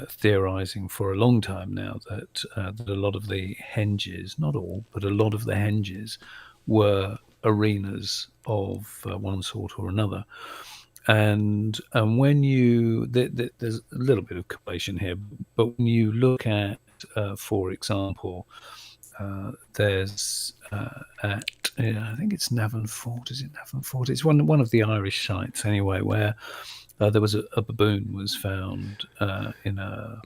theorizing for a long time now that a lot of the henges, not all, but a lot of the henges were arenas of one sort or another. And when there's a little bit of collation here, but when you look at, for example, there's I think it's Navan Fort. Is it Navan Fort? It's one of the Irish sites anyway, where there was a baboon was found in a.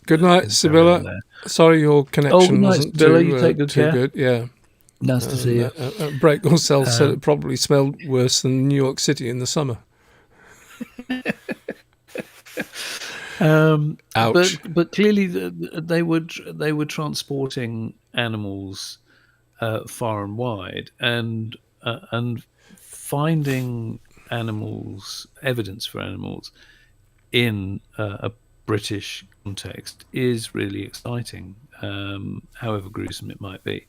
Good night, Sibylla. Sorry, your connection wasn't too good. Yeah. Nice to see you. Break yourself said it probably smelled worse than New York City in the summer. Ouch. But clearly they were transporting animals far and wide, and finding evidence for animals in a British context is really exciting, however gruesome it might be.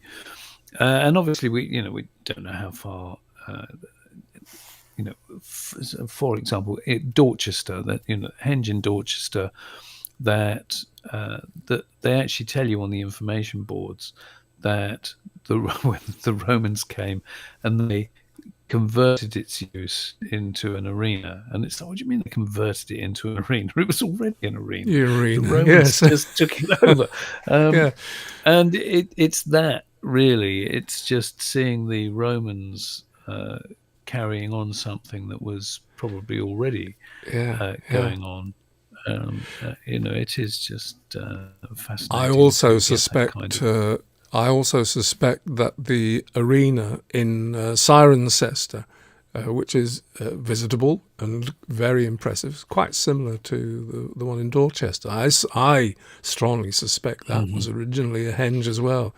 And obviously we don't know how far. For example, Dorchester, henge in Dorchester, that they actually tell you on the information boards that when the Romans came and they converted its use into an arena, and it's like, what do you mean they converted it into an arena? It was already an arena. The Romans just took it over. And it's that, really. It's just seeing the Romans carrying on something that was probably already going on. It is just fascinating. I also suspect that the arena in Cirencester, which is visitable and very impressive, is quite similar to the one in Dorchester. I strongly suspect that was originally a henge as well,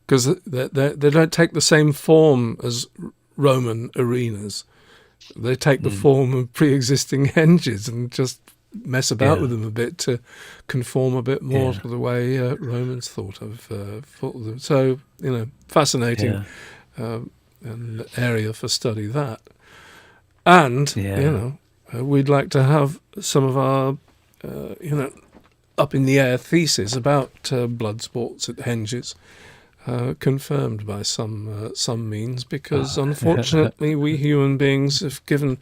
because they don't take the same form as Roman arenas. They take the form of pre-existing henges and just mess about with them a bit to conform a bit more to the way Romans thought of them. So, fascinating an area for study, that. And, we'd like to have some of our, up in the air thesis about blood sports at henges confirmed by some means, because unfortunately we human beings have given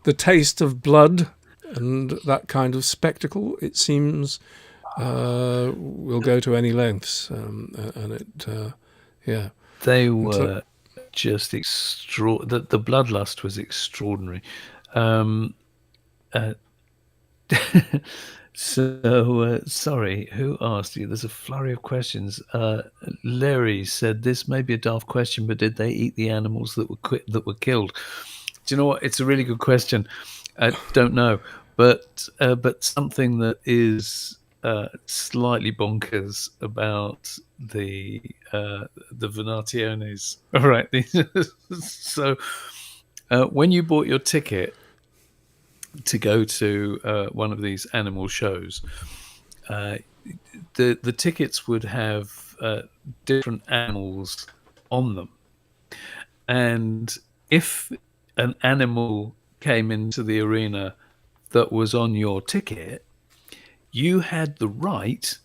the taste of blood and that kind of spectacle, it seems, will go to any lengths, and it they were just extraordinary. The bloodlust was extraordinary. So, sorry, who asked you? There's a flurry of questions. Larry said, this may be a daft question, but did they eat the animals that were killed? Do you know what? It's a really good question. I don't know, but something that is slightly bonkers about the Venationes. All right. So when you bought your ticket to go to one of these animal shows, the tickets would have different animals on them, and if an animal came into the arena that was on your ticket, you had the right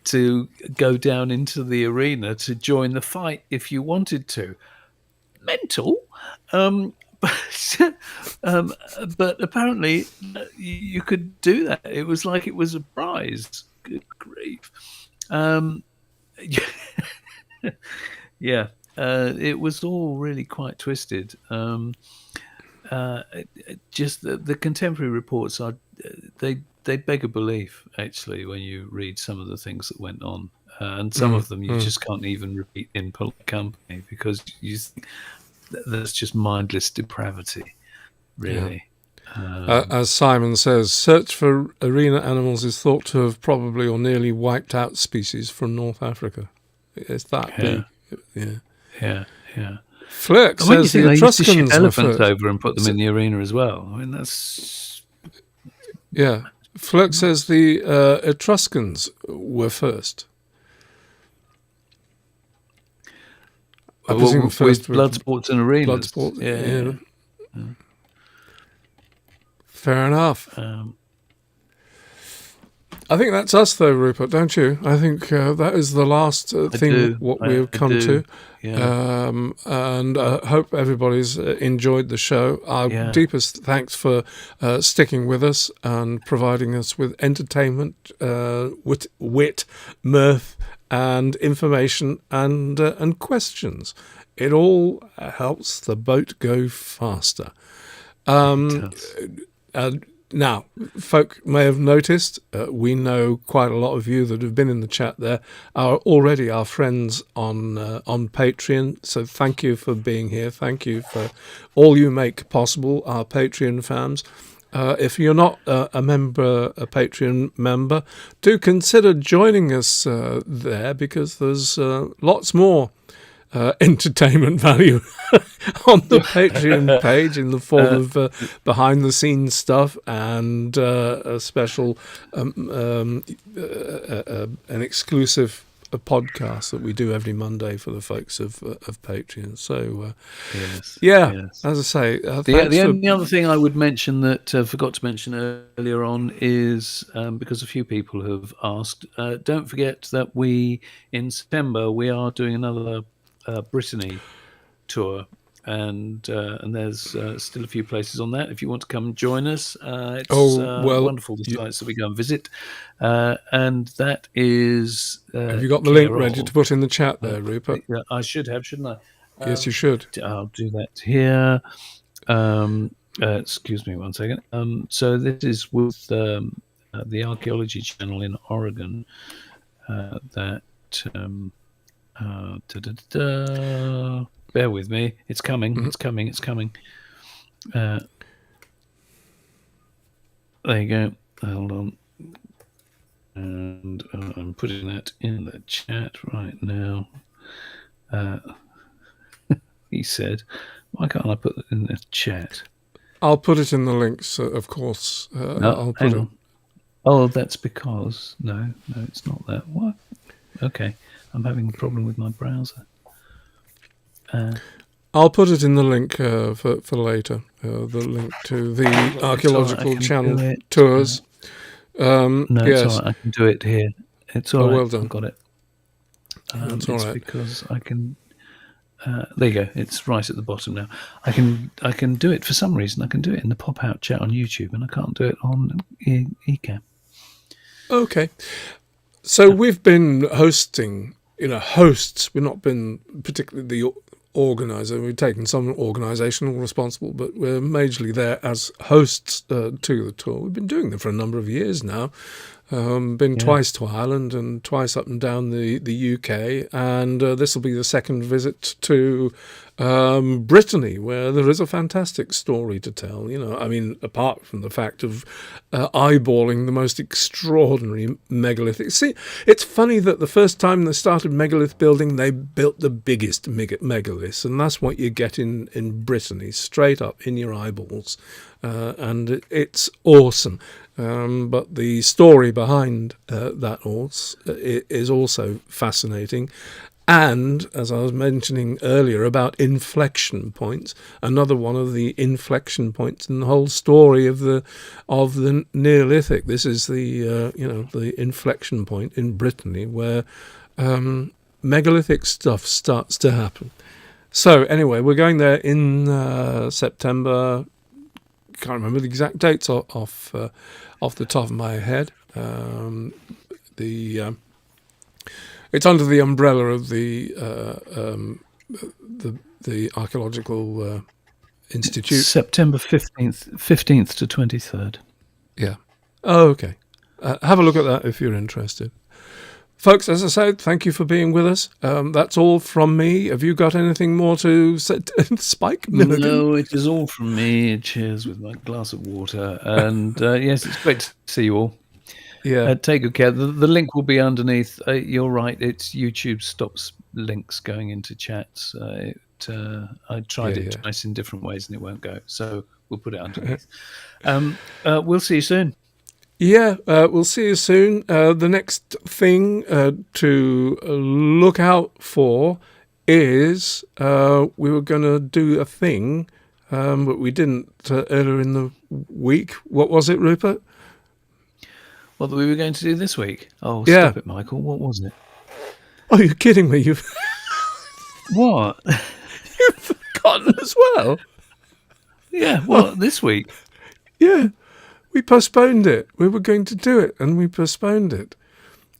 to go down into the arena to join the fight if you wanted to. Mental, but apparently you could do that. It was like it was a prize. Good grief. Yeah, it was all really quite twisted. Just the contemporary reports are they beg a belief, actually, when you read some of the things that went on, and some of them you just can't even repeat in polite company, because you think that's just mindless depravity, really. As Simon says, search for arena animals is thought to have probably or nearly wiped out species from North Africa. It's that big. Yeah. Flick And when you says think the they used to ship Etruscans were elephants first. over and put them in the arena as well. I mean, that's... Yeah. Flick says the Etruscans were first. I presume first with blood sports and arenas. Blood sports, Yeah. Fair enough. I think that's us, though, Rupert, don't you? I think that is the last thing what we have come to. Yeah. And I hope everybody's enjoyed the show. Our deepest thanks for sticking with us and providing us with entertainment, wit, mirth, and information and questions. It all helps the boat go faster. Now, folk may have noticed, we know quite a lot of you that have been in the chat there are already our friends on Patreon. So thank you for being here. Thank you for all you make possible, our Patreon fans. If you're not a Patreon member, do consider joining us there, because there's lots more entertainment value on the Patreon page in the form of behind-the-scenes stuff and a special, an exclusive podcast that we do every Monday for the folks of Patreon. So, as I say, the only other thing I would mention that I forgot to mention earlier on is, because a few people have asked, don't forget that in September, we are doing another Brittany tour, and there's still a few places on that if you want to come and join us. It's wonderful, the sites that we go and visit, and that is have you got the link ready to put in the chat there, Rupert? I should have, shouldn't I? Yes, you should. I'll do that here. Excuse me one second. So this is with the Archaeology channel in Oregon, that bear with me, it's coming. It's coming. There you go. Hold on, and I'm putting that in the chat right now. He said, why can't I put it in the chat? I'll put it in the links, of course. No, hang on. Oh, that's because no, it's not that. What? Okay, I'm having a problem with my browser. I'll put it in the link for later. The link to the archaeological channel tours. No, it's all right. I can do it here. It's all right. Well done. I've got it. It's all right. Because I can. There you go. It's right at the bottom now. I can do it for some reason. I can do it in the pop-out chat on YouTube, and I can't do it on Ecamm. Okay. So we've been hosting, hosts. We've not been particularly the organizer. We've taken some organizational responsible, but we're majorly there as hosts to the tour. We've been doing them for a number of years now. Been twice to Ireland and twice up and down the UK, and this will be the second visit to Brittany, where there is a fantastic story to tell. Apart from the fact of eyeballing the most extraordinary megalithic. See, it's funny that the first time they started megalith building, they built the biggest megaliths, and that's what you get in Brittany, straight up in your eyeballs. And it's awesome. but the story behind that is also fascinating. And, as I was mentioning earlier about inflection points, another one of the inflection points in the whole story of the Neolithic. This is the inflection point in Brittany where megalithic stuff starts to happen. So anyway, we're going there in September. Can't remember the exact dates off the top of my head. It's under the umbrella of the Archaeological Institute. September 15th to 23rd. Yeah. Oh, okay. Have a look at that if you're interested. Folks, as I said, thank you for being with us. That's all from me. Have you got anything more to say, Spike Milligan? No, it is all from me. Cheers with my glass of water. And yes, it's great to see you all. Yeah. Take good care. The link will be underneath. You're right. It's YouTube stops links going into chats. I tried it twice in different ways and it won't go. So we'll put it underneath. We'll see you soon. Yeah, we'll see you soon. The next thing to look out for is we were going to do a thing, but we didn't earlier in the week. What was it, Rupert? What we were going to do this week? Oh, yeah. Stop it, Michael. What was it? Oh, you're kidding me. What? You've forgotten as well. Yeah, what, this week? Yeah, we postponed it. We were going to do it, and we postponed it.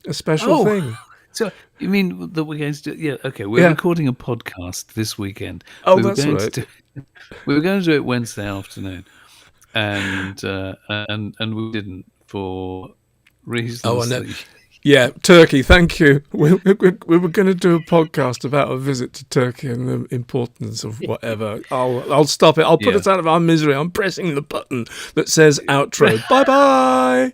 A special thing. So, you mean that we're going to do... Yeah, okay, we're recording a podcast this weekend. Oh, that's right. We were going to do it Wednesday afternoon, and we didn't for reasons. Oh, I know. Yeah, Turkey, thank you. We were going to do a podcast about a visit to Turkey and the importance of whatever. I'll stop it. I'll put us out of our misery. I'm pressing the button that says outro. Bye-bye.